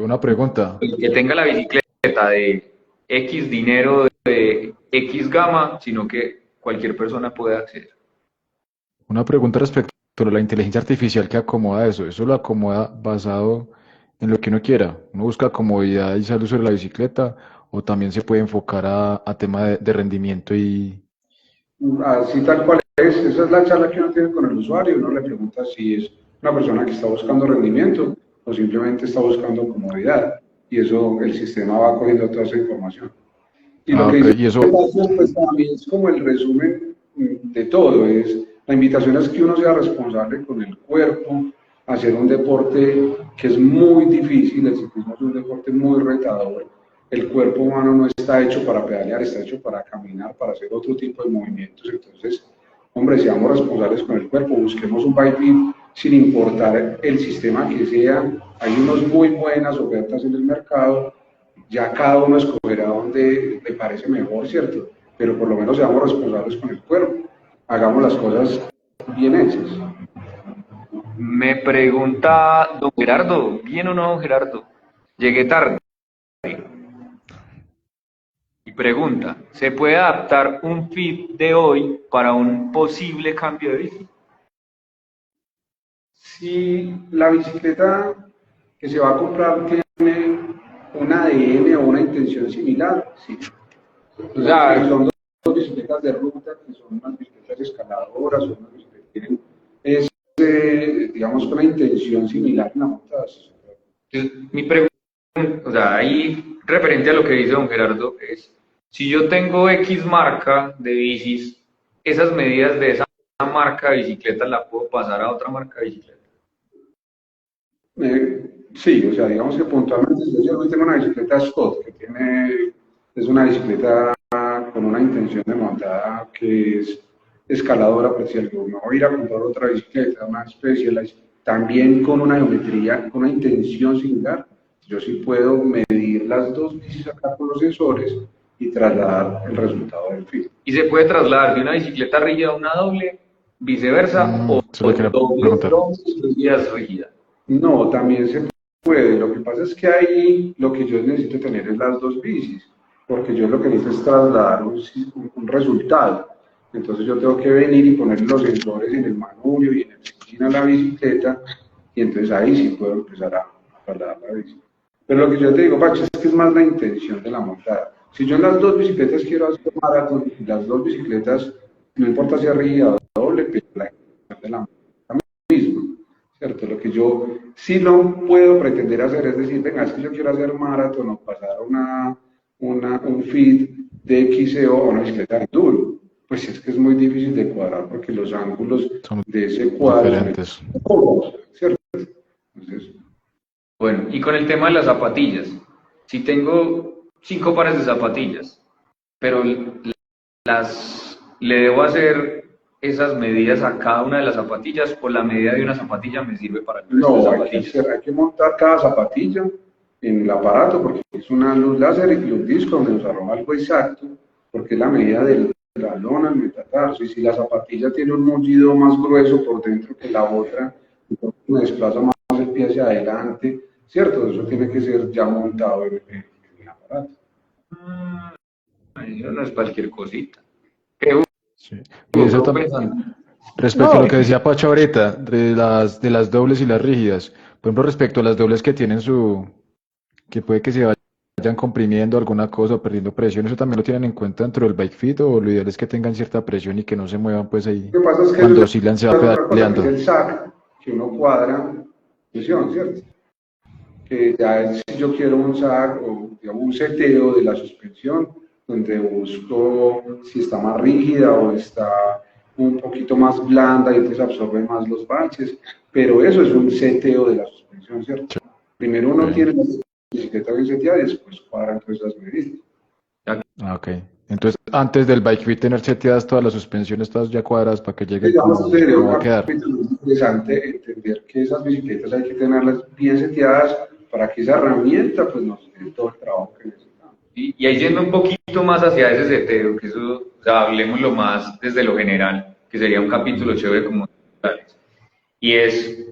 Una pregunta. el que tenga la bicicleta de X dinero, de X gama, sino que cualquier persona puede acceder. Una pregunta respecto a la inteligencia artificial que acomoda eso. ¿Eso lo acomoda basado en lo que uno quiera? ¿Uno busca comodidad y salud sobre la bicicleta o también se puede enfocar a tema de rendimiento y... Así tal cual es, esa es la charla que uno tiene con el usuario, uno le pregunta si es una persona que está buscando rendimiento o simplemente está buscando comodidad, y eso el sistema va cogiendo toda esa información. Y lo que ok, dice y eso, pues también es como el resumen de todo, la invitación es que uno sea responsable con el cuerpo, hacer un deporte que es muy difícil, el ciclismo es un deporte muy retador. El cuerpo humano no está hecho para pedalear, está hecho para caminar, para hacer otro tipo de movimientos. Entonces, hombre, seamos responsables con el cuerpo, busquemos un bike fit sin importar el sistema que sea. Hay unas muy buenas ofertas en el mercado, ya cada uno escogerá donde le parece mejor, ¿cierto? Pero por lo menos seamos responsables con el cuerpo, hagamos las cosas bien hechas. Me pregunta don Gerardo, ¿bien o no, don Gerardo? Llegué tarde. Y pregunta, ¿se puede adaptar un fit de hoy para un posible cambio de bici? Si la bicicleta que se va a comprar tiene un ADN o una intención similar, sí. O sea, Son dos bicicletas de ruta, que son unas bicicletas escaladoras, son unas bicicletas que tienen, digamos, una intención similar en la montada. mi pregunta, o sea, ahí referente a lo que dice don Gerardo, es, si yo tengo X marca de bicis, esas medidas de esa marca de bicicleta la puedo pasar a otra marca de bicicleta. Sí, o sea, digamos que puntualmente yo tengo una bicicleta Scott, es una bicicleta con una intención de montada que es escaladora, pero si algo me voy a ir a comprar otra bicicleta, una Specialized, también con una geometría, con una intención similar, yo sí puedo medir las dos bicis acá con los sensores y trasladar el resultado del fit. Y se puede trasladar de una bicicleta rígida a una doble, viceversa, o eso le quería doble preguntar. rígidas rígidas. No, también se puede. Lo que pasa es que ahí lo que yo necesito tener es las dos bicis, porque yo lo que necesito es trasladar un resultado. Entonces yo tengo que venir y poner los sensores en el manubrio y en el sillín a la bicicleta, y entonces ahí sí puedo empezar a trasladar la bici. Pero lo que yo te digo, Pacho, es que es más la intención de la montada. Si yo en las dos bicicletas quiero hacer maratón, y las dos bicicletas, no importa si es rígida o doble, pero la intención de la montada misma. ¿Cierto? Lo que yo sí no puedo pretender hacer es decir, venga, es que yo quiero hacer maratón o pasar un feed de XCO a una bicicleta de enduro. Pues es que es muy difícil de cuadrar porque los ángulos Son de ese cuadro diferentes. son ¿cierto? Entonces, Bueno, y con el tema de las zapatillas, si tengo 5 pares de zapatillas, pero le debo hacer esas medidas a cada una de las zapatillas, o la medida de una zapatilla me sirve para el resto de no, zapatillas. hay que montar cada zapatilla en el aparato porque es una luz láser y un disco donde nos arroja algo exacto, porque es la medida de la lona, el metatarso, y si la zapatilla tiene un mullido más grueso por dentro que la otra, entonces me desplaza más el pie hacia adelante, ¿cierto? Eso tiene que ser ya montado en el aparato. Eso no es cualquier cosita. Sí. Y eso Yo también, pensando, respecto a No, lo que decía Pacho ahorita, de las dobles y las rígidas, por ejemplo, respecto a las dobles que tienen que puede que se vayan comprimiendo alguna cosa o perdiendo presión, ¿eso también lo tienen en cuenta dentro del bike fit o lo ideal es que tengan cierta presión y que no se muevan pues ahí Lo que pasa es que cuando eso oscilan se ya va es otra cosa, que es pedaleando? el SAC, que uno cuadra presión, ¿cierto? Que ya es, si yo quiero un SAC o digamos, un seteo de la suspensión, donde busco si está más rígida o está un poquito más blanda y entonces absorbe más los baches, pero eso es un seteo de la suspensión, ¿cierto? Primero uno Ok. tiene la bicicleta bien seteada y después cuadra entonces las medidas. Ah, ok. Entonces, antes del bike fit tener seteadas todas las suspensiones, todas ya cuadradas para que lleguen Digamos, como, sería un como va a quedar. capítulo muy interesante entender que esas bicicletas hay que tenerlas bien seteadas para que esa herramienta pues nos dé todo el trabajo que necesitamos. y ahí yendo un poquito más hacia ese seteo, que eso, o sea, hablemoslo más desde lo general, que sería un capítulo chévere como tales. Y es,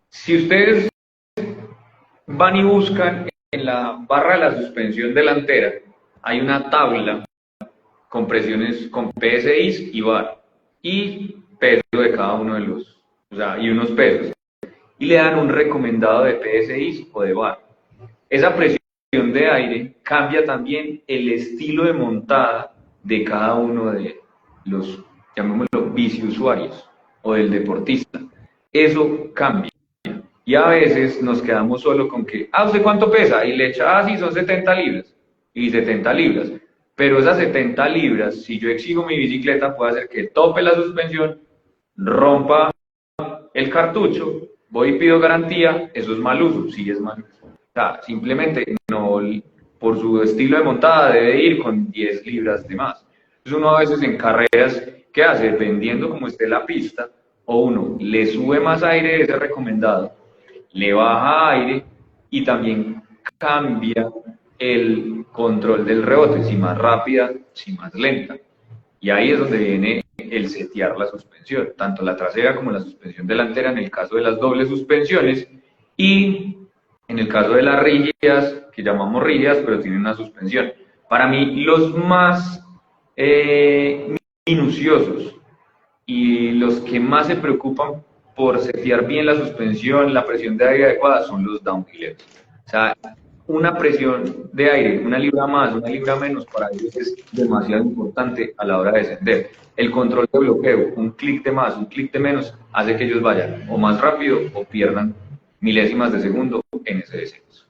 si ustedes van y buscan en la barra de la suspensión delantera, hay una tabla con presiones, con PSIs y VAR, y peso de cada uno de los, o sea, y unos pesos. Y le dan un recomendado de PSIs o de VAR. Esa presión de aire cambia también el estilo de montada de cada uno de los, llamémoslo, biciusuarios o del deportista. Eso cambia. Y a veces nos quedamos solo con que, ¿usted cuánto pesa? Y le echa, sí, son 70 libras. Y 70 libras. Pero esas 70 libras, si yo exijo mi bicicleta, puede hacer que tope la suspensión, rompa el cartucho, voy y pido garantía, eso es mal uso, sí es mal uso. O sea, simplemente no, por su estilo de montada debe ir con 10 libras de más. Entonces uno a veces en carreras, ¿qué hace? Dependiendo cómo esté la pista, o uno le sube más aire de ese recomendado, le baja aire y también cambia el control del rebote, si más rápida, si más lenta. Y ahí es donde viene el setear la suspensión, tanto la trasera como la suspensión delantera en el caso de las dobles suspensiones y en el caso de las rígidas, que llamamos rígidas, pero tienen una suspensión. Para mí, los más minuciosos y los que más se preocupan por setear bien la suspensión, la presión de aire adecuada, son los downhillers. O sea, una presión de aire, una libra más, una libra menos, para ellos es demasiado importante a la hora de descender. El control de bloqueo, un clic de más, un clic de menos, hace que ellos vayan o más rápido o pierdan milésimas de segundo en ese descenso.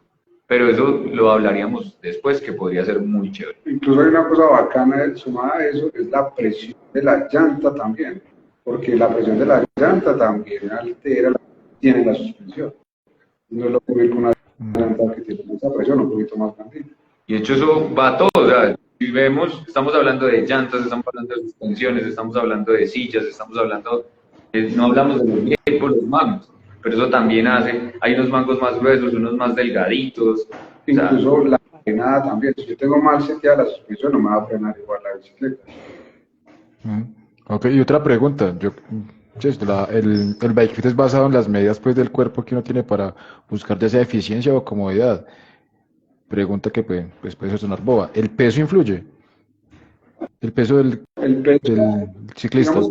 Pero eso lo hablaríamos después, que podría ser muy chévere. Incluso hay una cosa bacana sumada a eso, es la presión de la llanta también, porque la presión de la llanta también altera, tiene la suspensión. No es lo que ver con una llanta que tiene mucha presión, un poquito más grande. Y de hecho eso va a todo, o sea, si vemos, estamos hablando de llantas, estamos hablando de suspensiones, estamos hablando de sillas, estamos hablando, no hablamos de los viejos, los mangos, pero eso también hace, hay unos mangos más gruesos, unos más delgaditos. Incluso o sea, la frenada también, si yo tengo mal seteada la suspensión, no me va a frenar igual la bicicleta. Ok, y otra pregunta, el bike fit es basado en las medidas pues del cuerpo que uno tiene para buscar ya sea eficiencia o comodidad. Pregunta que puede sonar boba. ¿El peso influye? ¿El peso del ciclista? Digamos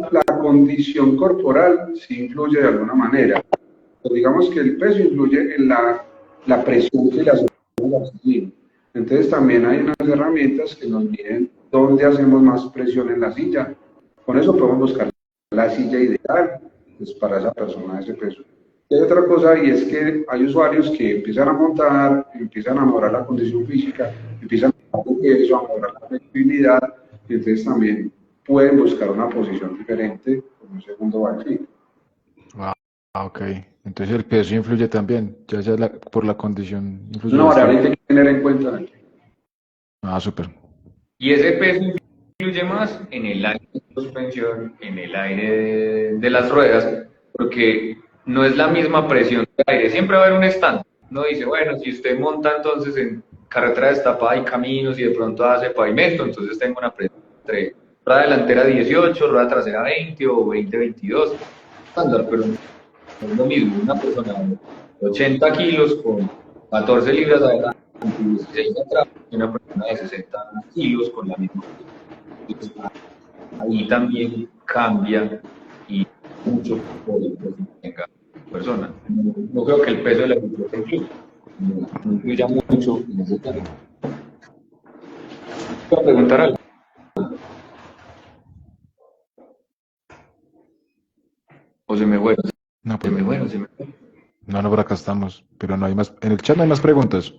que la condición corporal sí influye de alguna manera. Pero digamos que el peso influye en la presión que le hacemos a la silla. Entonces también hay unas herramientas que nos miden dónde hacemos más presión en la silla. Con eso podemos buscar la silla ideal pues, para esa persona de ese peso. Y hay otra cosa, y es que hay usuarios que empiezan a montar, empiezan a mejorar la condición física, empiezan a mejorar eso, a mejorar la flexibilidad, y entonces también pueden buscar una posición diferente con un segundo bike fit. Ok. Entonces el peso influye también, ya sea por la condición. Una variable que hay que tener en cuenta. Súper. Y ese peso influye más en el aire de suspensión, en el aire de las ruedas, porque no es la misma presión de aire. Siempre va a haber un estándar. Uno dice, bueno, si usted monta entonces en carretera destapada y caminos y de pronto hace pavimento, entonces tengo una presión entre rueda delantera 18, rueda trasera 20 o 20-22, estándar, pero no es lo mismo. Una persona de 80 kilos con 14 libras adelante y 16 atrás, y una persona de 60 kilos con la misma presión. Ahí también cambia y mucho por el peso que tenga la persona. No creo que el peso de la bicicleta influya mucho en ese tema. ¿Puedo preguntar algo? ¿O se me fue? No, Se me fue. No, por acá estamos, pero no hay más. En el chat no hay más preguntas.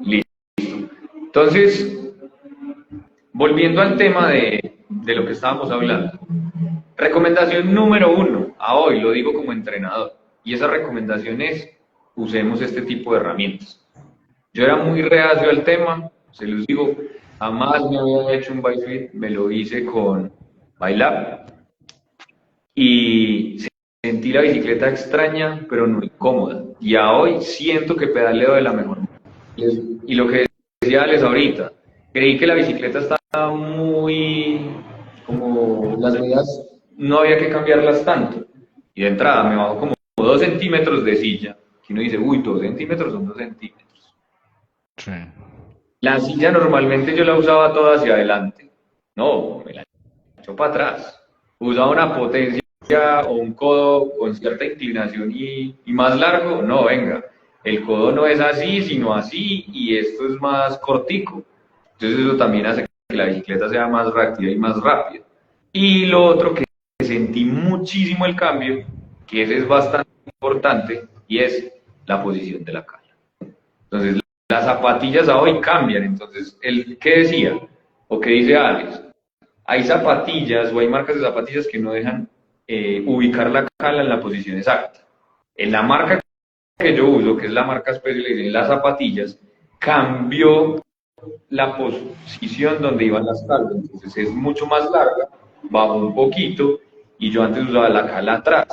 Listo. Entonces, volviendo al tema de lo que estábamos hablando. Recomendación número 1, a hoy lo digo como entrenador, y esa recomendación es, usemos este tipo de herramientas. Yo era muy reacio al tema, se los digo, jamás me había hecho un bike fit, me lo hice con Bylab, y sentí la bicicleta extraña, pero no incómoda, y a hoy siento que pedaleo de la mejor manera. Y lo que decía Alex ahorita, creí que la bicicleta estaba muy, como las medidas no había que cambiarlas tanto. Y de entrada me bajo como 2 centímetros de silla, que uno dice, uy, 2 centímetros son 2 centímetros. Sí. La silla normalmente yo la usaba toda hacia adelante. No, me la echo para atrás. Usaba una potencia o un codo con cierta inclinación y más largo. No, venga, el codo no es así, sino así, y esto es más cortico. Entonces eso también hace que la bicicleta sea más reactiva y más rápida. Y lo otro que sentí muchísimo el cambio, que ese es bastante importante, y es la posición de la cala. Entonces, las zapatillas a hoy cambian. Entonces, ¿qué decía? ¿O qué dice Alex? Hay zapatillas o hay marcas de zapatillas que no dejan ubicar la cala en la posición exacta. En la marca que yo uso, que es la marca Specialized en las zapatillas, cambió la posición donde iban las calas. Entonces, es mucho más larga, bajó un poquito, y yo antes usaba la cala atrás,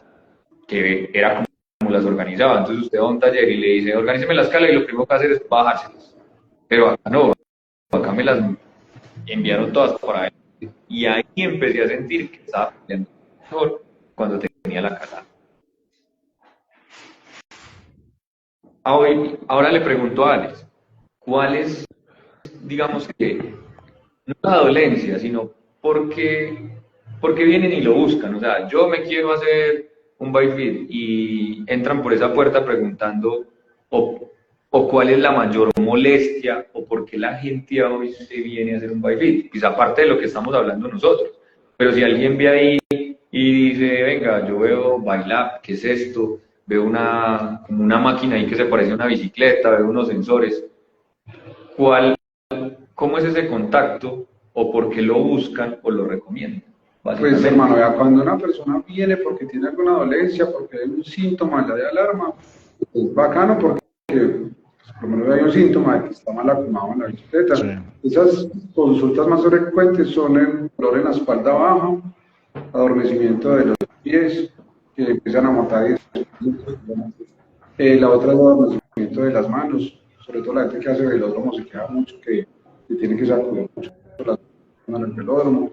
que era como las organizaba. Entonces usted va a un taller y le dice, organíceme las calas, y lo primero que hacer es bajárselas. Pero acá no, acá me las enviaron todas para ahí. Y ahí empecé a sentir que estaba peleando mejor cuando tenía la cala. Ahora le pregunto a Alex, ¿cuál es, digamos que, no la dolencia, sino por qué vienen y lo buscan? O sea, yo me quiero hacer un bike y entran por esa puerta preguntando o cuál es la mayor molestia o por qué la gente hoy se viene a hacer un bike pues aparte de lo que estamos hablando nosotros. Pero si alguien ve ahí y dice, venga, yo veo bailar, ¿qué es esto? Veo como una máquina ahí que se parece a una bicicleta, veo unos sensores. ¿Cómo es ese contacto o por qué lo buscan o lo recomiendan? Pues hermano, ya cuando una persona viene porque tiene alguna dolencia, porque hay un síntoma en la de alarma, es bacano porque por lo menos hay un síntoma de que está mal acomodado en la bicicleta. Sí. Esas consultas más frecuentes son el dolor en la espalda baja, adormecimiento de los pies, que empiezan a montar la otra es el adormecimiento de las manos, sobre todo la gente que hace velódromo se queda mucho, que tiene que sacudir mucho las manos en el velódromo.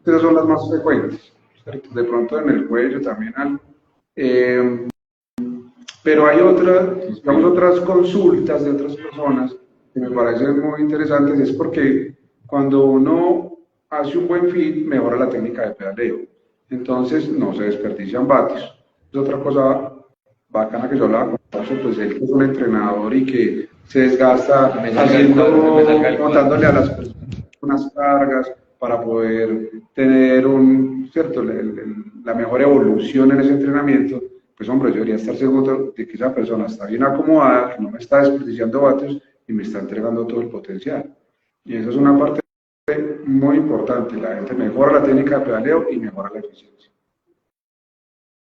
Esas son las más frecuentes, ¿cierto? De pronto en el cuello también algo. Pero hay otras consultas de otras personas que me parecen muy interesantes, es porque cuando uno hace un buen fit, mejora la técnica de pedaleo. Entonces no se desperdician vatios. Es otra cosa bacana que yo hablaba con Pacho, pues él que es un entrenador y que se desgasta montándole a las personas unas cargas para poder tener la mejor evolución en ese entrenamiento. Pues hombre, yo debería estar seguro de que esa persona está bien acomodada, que no me está desperdiciando vatios y me está entregando todo el potencial. Y eso es una parte muy importante. La gente mejora la técnica de pedaleo y mejora la eficiencia.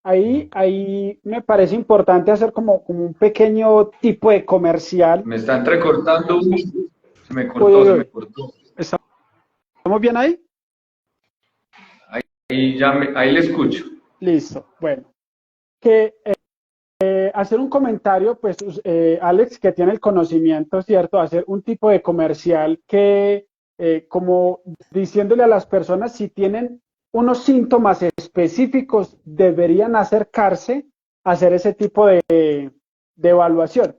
Ahí me parece importante hacer como un pequeño tipo de comercial. Me está entrecortando, se me cortó. ¿Estamos bien ahí? Ahí le escucho. Listo, bueno. Que hacer un comentario, pues Alex, que tiene el conocimiento, ¿cierto? Hacer un tipo de comercial que, como diciéndole a las personas si tienen unos síntomas específicos, deberían acercarse a hacer ese tipo de evaluación.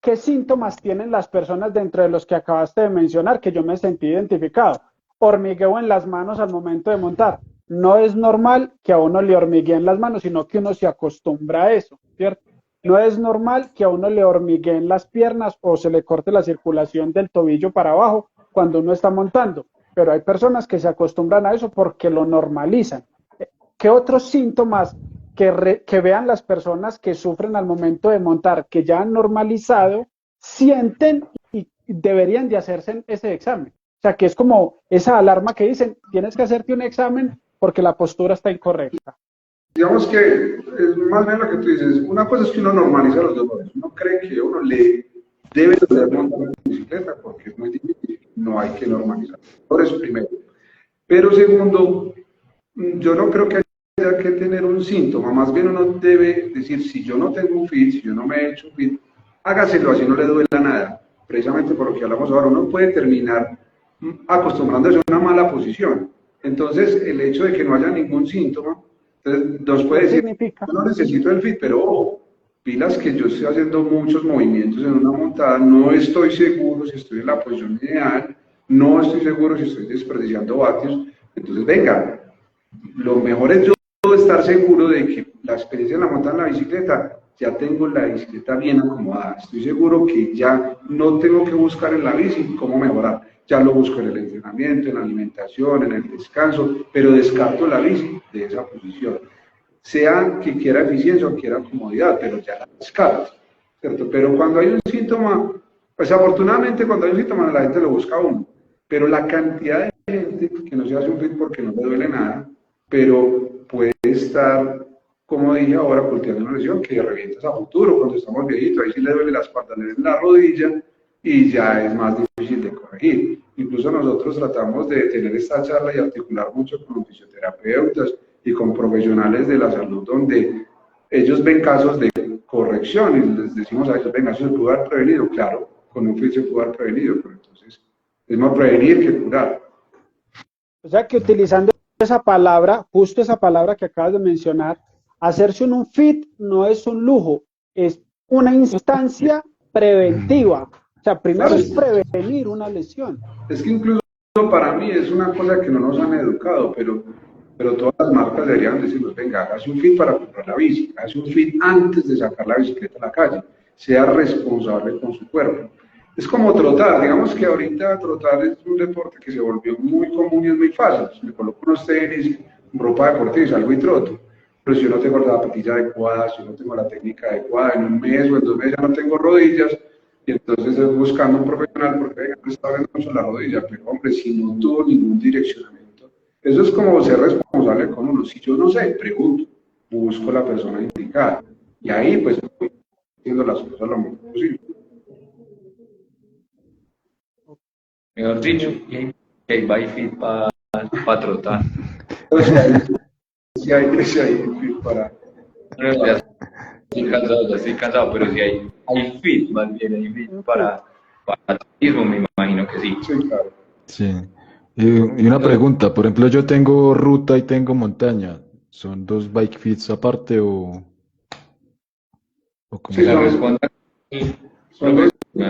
¿Qué síntomas tienen las personas dentro de los que acabaste de mencionar, que yo me sentí identificado? Hormigueo en las manos al momento de montar. No es normal que a uno le hormigueen las manos, sino que uno se acostumbra a eso, ¿cierto? No es normal que a uno le hormigueen las piernas o se le corte la circulación del tobillo para abajo cuando uno está montando, pero hay personas que se acostumbran a eso porque lo normalizan. ¿Qué otros síntomas que vean las personas que sufren al momento de montar, que ya han normalizado, sienten y deberían de hacerse ese examen? O sea, que es como esa alarma que dicen, tienes que hacerte un examen porque la postura está incorrecta. Digamos que es más bien lo que tú dices. Una cosa es que uno normaliza los dolores. Uno cree que uno le debe de montar en bicicleta porque es muy difícil. No hay que normalizar los dolores primero. Pero segundo, yo no creo que haya que tener un síntoma. Más bien uno debe decir, si yo no tengo un fit, si yo no me he hecho un fit, hágaselo así no le duela nada. Precisamente por lo que hablamos ahora, uno puede terminar acostumbrándose a una mala posición. Entonces, el hecho de que no haya ningún síntoma, entonces nos puede decir, significa? yo no necesito el fit, pero ojo, pilas que yo estoy haciendo muchos movimientos en una montada, no estoy seguro si estoy en la posición ideal, no estoy seguro si estoy desperdiciando vatios, entonces venga, lo mejor es yo estar seguro de que la experiencia en la montada en la bicicleta, ya tengo la bicicleta bien acomodada, estoy seguro que ya no tengo que buscar en la bici cómo mejorar, ya lo busco en el entrenamiento, en la alimentación, en el descanso, pero descarto la bici de esa posición. Sea que quiera eficiencia o quiera comodidad, pero ya la descarto, ¿cierto? Pero cuando hay un síntoma, pues afortunadamente cuando hay un síntoma la gente lo busca a uno, pero la cantidad de gente que no se hace un fit porque no le duele nada, pero puede estar, como dije ahora, cultivando una lesión que revientas a futuro cuando estamos viejitos, ahí sí le duele la espalda, le duele la rodilla y ya es más difícil de corregir. Incluso nosotros tratamos de tener esta charla y articular mucho con fisioterapeutas y con profesionales de la salud donde ellos ven casos de corrección y les decimos a ellos, venga, eso se pudo haber prevenido, claro, con un fit se pudo haber prevenido, pero entonces es más prevenir que curar. O sea que utilizando esa palabra, justo esa palabra que acabas de mencionar, hacerse un fit no es un lujo, es una instancia preventiva. O sea, primero es prevenir una lesión. Es que incluso para mí es una cosa que no nos han educado, pero todas las marcas deberían decirnos, venga, hágase un fit para comprar la bici, hágase un fit antes de sacar la bicicleta a la calle, sea responsable con su cuerpo. Es como trotar, digamos que ahorita trotar es un deporte que se volvió muy común y es muy fácil. Me coloco unos tenis, ropa deportiva y salgo y troto. Pero si yo no tengo la zapatilla adecuada, si yo no tengo la técnica adecuada, en un mes o en 2 meses ya no tengo rodillas, y entonces es buscando un profesional porque venga, me está viendo mucho la rodilla, pero hombre, si no tuvo ningún direccionamiento. Eso es como ser responsable con uno. Si yo no sé, pregunto, busco la persona indicada. Y ahí pues voy haciendo las cosas lo mejor posible. Mejor dicho, y hay bike fit para trotar. Si hay fit para... No, ya estoy cansado, pero si hay fit, más bien hay fit para atletismo, me imagino que sí. Sí, claro. Sí. Y una pregunta, por ejemplo, yo tengo ruta y tengo montaña. ¿Son dos bike fits aparte o cómo Sí, La es? responda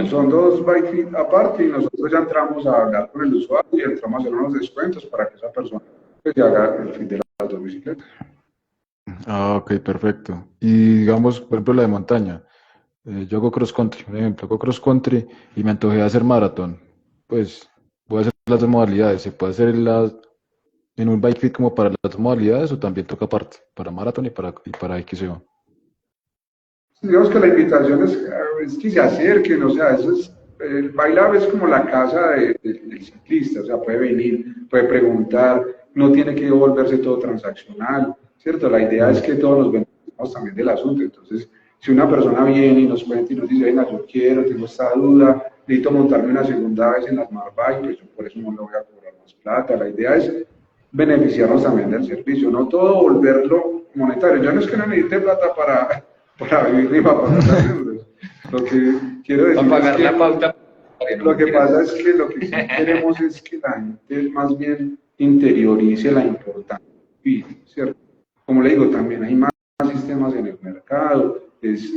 son dos bike fit aparte y nosotros ya entramos a hablar con el usuario y entramos a hacer unos descuentos para que esa persona pues, ya haga el fit de las dos bicicletas. Ah, ok, perfecto. Y digamos, por ejemplo, la de montaña. Yo hago cross country, por ejemplo, hago cross country y me antojé de hacer maratón. Pues voy a hacer las dos modalidades. ¿Se puede hacer en un bike fit como para las dos modalidades o también toca aparte, para maratón y para XCO? Digamos que la invitación es que se acerquen, o sea, eso es, el Bailab es como la casa del ciclista, o sea, puede venir, puede preguntar, no tiene que volverse todo transaccional, ¿cierto? La idea es que todos nos beneficiamos también del asunto, entonces, si una persona viene y nos cuenta y nos dice, venga, yo quiero, tengo esta duda, necesito montarme una segunda vez en la Smart Bike, pues yo por eso no le voy a cobrar más plata, la idea es beneficiarnos también del servicio, no todo volverlo monetario, yo no es que no necesite plata para vivir ni para pagar las deudas. Lo que quiero decir Para pagar es que la pauta. lo que pasa es que lo que sí queremos es que la gente más bien interiorice la importancia, ¿cierto? Como le digo, también hay más sistemas en el mercado, pues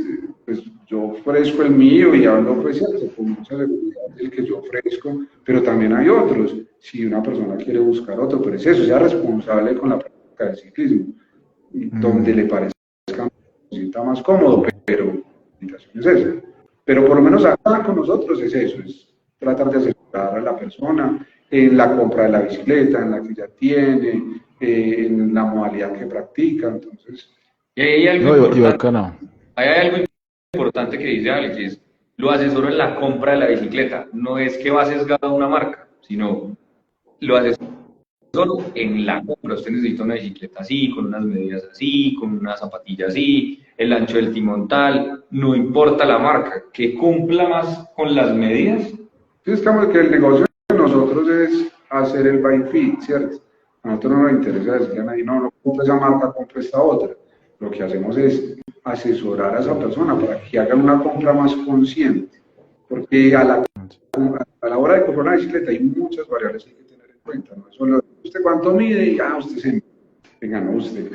yo ofrezco el mío y hablo pues cierto, con mucha seguridad del que yo ofrezco, pero también hay otros, si una persona quiere buscar otro, pero es eso, sea responsable con la práctica del ciclismo, donde le parezca más cómodo, pero la invitación es esa. Pero por lo menos acá con nosotros es eso, es tratar de asesorar a la persona en la compra de la bicicleta, en la que ya tiene, en la modalidad que practica, entonces... Y hay algo No, y importante, bacana. hay algo importante que dice Alex, y es, lo asesoro en la compra de la bicicleta. No es que va sesgado a una marca, sino lo asesoro en la compra. Usted necesita una bicicleta así, con unas medidas así, con una zapatilla así, el ancho del timón tal, no importa la marca, que cumpla más con las medidas. Sí, es como que el negocio de nosotros es hacer el buy fit, ¿cierto? A nosotros no nos interesa decirle a nadie, no, no compre esa marca, compre esta otra. Lo que hacemos es asesorar a esa persona para que haga una compra más consciente. Porque a la hora de comprar una bicicleta hay muchas variables que hay que tener en cuenta, no es solo usted cuánto mide y usted se venga, no, usted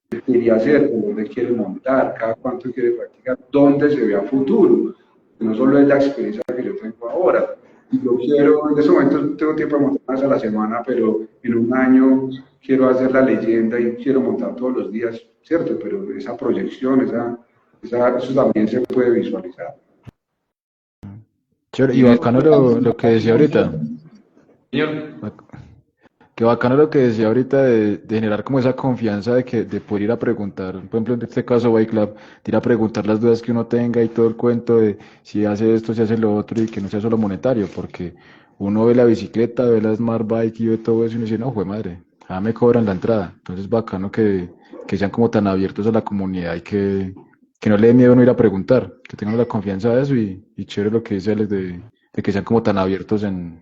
qué quería hacer, dónde quiere montar, cada cuánto quiere practicar, dónde se ve a futuro, no solo es la experiencia que yo tengo ahora. Yo quiero, en ese momento tengo tiempo de montar una vez a la semana, pero en un año quiero hacer la leyenda y quiero montar todos los días, ¿cierto? Pero esa proyección, eso también se puede visualizar. Chévere, y bacano lo que decía ahorita. Señor, Qué bacano lo que decía ahorita de generar como esa confianza de poder ir a preguntar, por ejemplo, en este caso Bike Club, de ir a preguntar las dudas que uno tenga y todo el cuento de si hace esto, si hace lo otro y que no sea solo monetario, porque uno ve la bicicleta, ve la Smart Bike y ve todo eso y uno dice, no, jue madre, ya me cobran la entrada. Entonces bacano que sean como tan abiertos a la comunidad y que no le dé miedo no ir a preguntar, que tengan la confianza de eso y chévere lo que dice Alex de que sean como tan abiertos en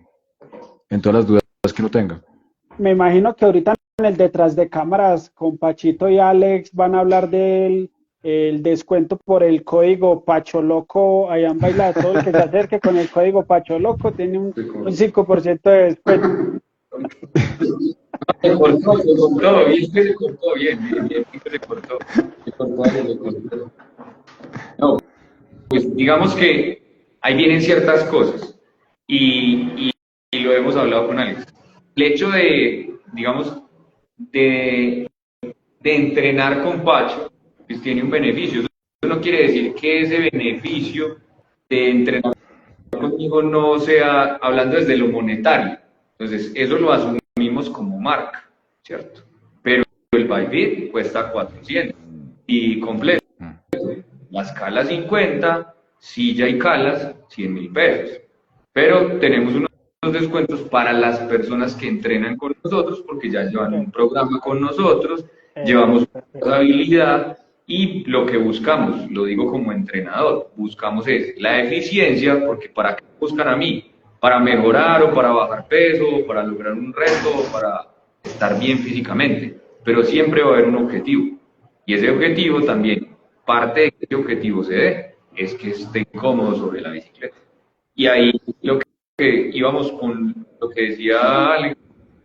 todas las dudas que uno tenga. Me imagino que ahorita en el detrás de cámaras con Pachito y Alex van a hablar del el descuento por el código Pacholoco allá en Baila. Todo el que se acerque con el código Pacholoco tiene un 5% de descuento. se cortó, bien que se cortó, bien que se cortó. Se cortó. No, pues digamos que ahí vienen ciertas cosas y lo hemos hablado con Alex. El hecho de, digamos, de entrenar con Pacho, pues tiene un beneficio. Eso no quiere decir que ese beneficio de entrenar conmigo no sea hablando desde lo monetario. Entonces, eso lo asumimos como marca, ¿cierto? Pero el Bybit cuesta 400 y completo. Las calas 50, silla y calas 100.000 pesos. Pero tenemos unos descuentos para las personas que entrenan con nosotros porque ya llevan un programa con nosotros, llevamos habilidad y lo que buscamos, lo digo como entrenador, buscamos es la eficiencia, porque ¿para qué buscan a mí? Para mejorar o para bajar peso, o para lograr un reto, o para estar bien físicamente, pero siempre va a haber un objetivo y ese objetivo también, parte de que ese objetivo se dé, es que esté cómodo sobre la bicicleta. Y ahí lo que íbamos con lo que decía Alex,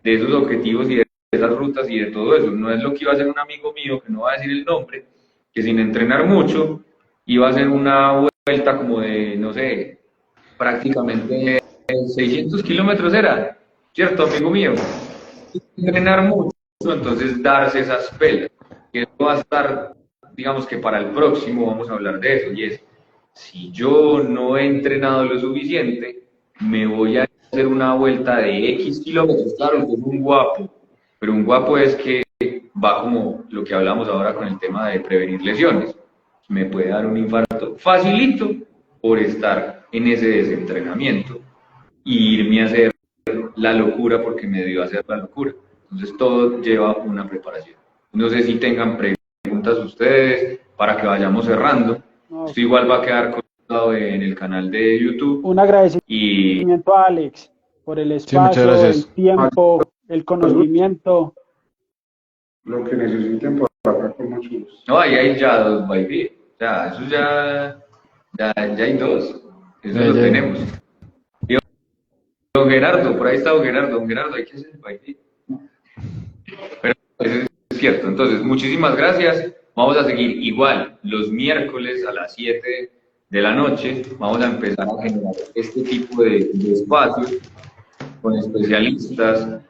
de esos objetivos y de esas rutas y de todo eso. No es lo que iba a hacer un amigo mío, que no va a decir el nombre, que sin entrenar mucho iba a hacer una vuelta como de, no sé, prácticamente 600 kilómetros era, ¿cierto, amigo mío? Entrenar mucho, entonces darse esas pelas. Que eso va a estar, digamos que para el próximo vamos a hablar de eso, y es, si yo no he entrenado lo suficiente, me voy a hacer una vuelta de X kilómetros, claro, que es un guapo, pero un guapo es que va como lo que hablamos ahora con el tema de prevenir lesiones. Me puede dar un infarto facilito por estar en ese desentrenamiento y irme a hacer la locura porque me dio a hacer la locura. Entonces todo lleva una preparación. No sé si tengan preguntas ustedes para que vayamos cerrando. No, Esto igual va a quedar colgado en el canal de YouTube. un Y agradecimiento a Alex por el Sí, muchas espacio, el gracias. tiempo, el conocimiento. Lo que necesiten por acá con mucho gusto. no, ahí hay ya dos baby. Ya, eso ya hay dos. Eso Ya, lo ya. tenemos. Y don Gerardo, por ahí está don Gerardo. Don Gerardo, hay que hacer el baby. Pero eso es cierto. Entonces, muchísimas gracias. Vamos a seguir igual los miércoles a las 7 de la noche. Vamos a empezar a generar este tipo de espacios con especialistas.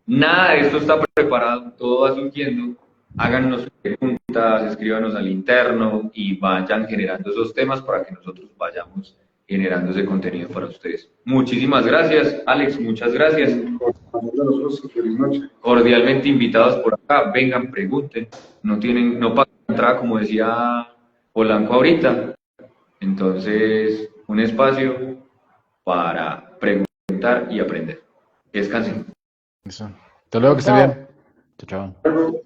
Nada de esto está preparado, todo va surgiendo. Háganos preguntas, escríbanos al interno y vayan generando esos temas para que nosotros vayamos generando ese contenido para ustedes. Muchísimas gracias, Alex, muchas gracias. Feliz noche. Cordialmente invitados por acá, vengan, pregunten. No pagan entrada, como decía Polanco ahorita. Entonces, un espacio para preguntar y aprender. Descansen. Eso. Hasta luego, que estén Chao. bien. Chao, chao. Luego,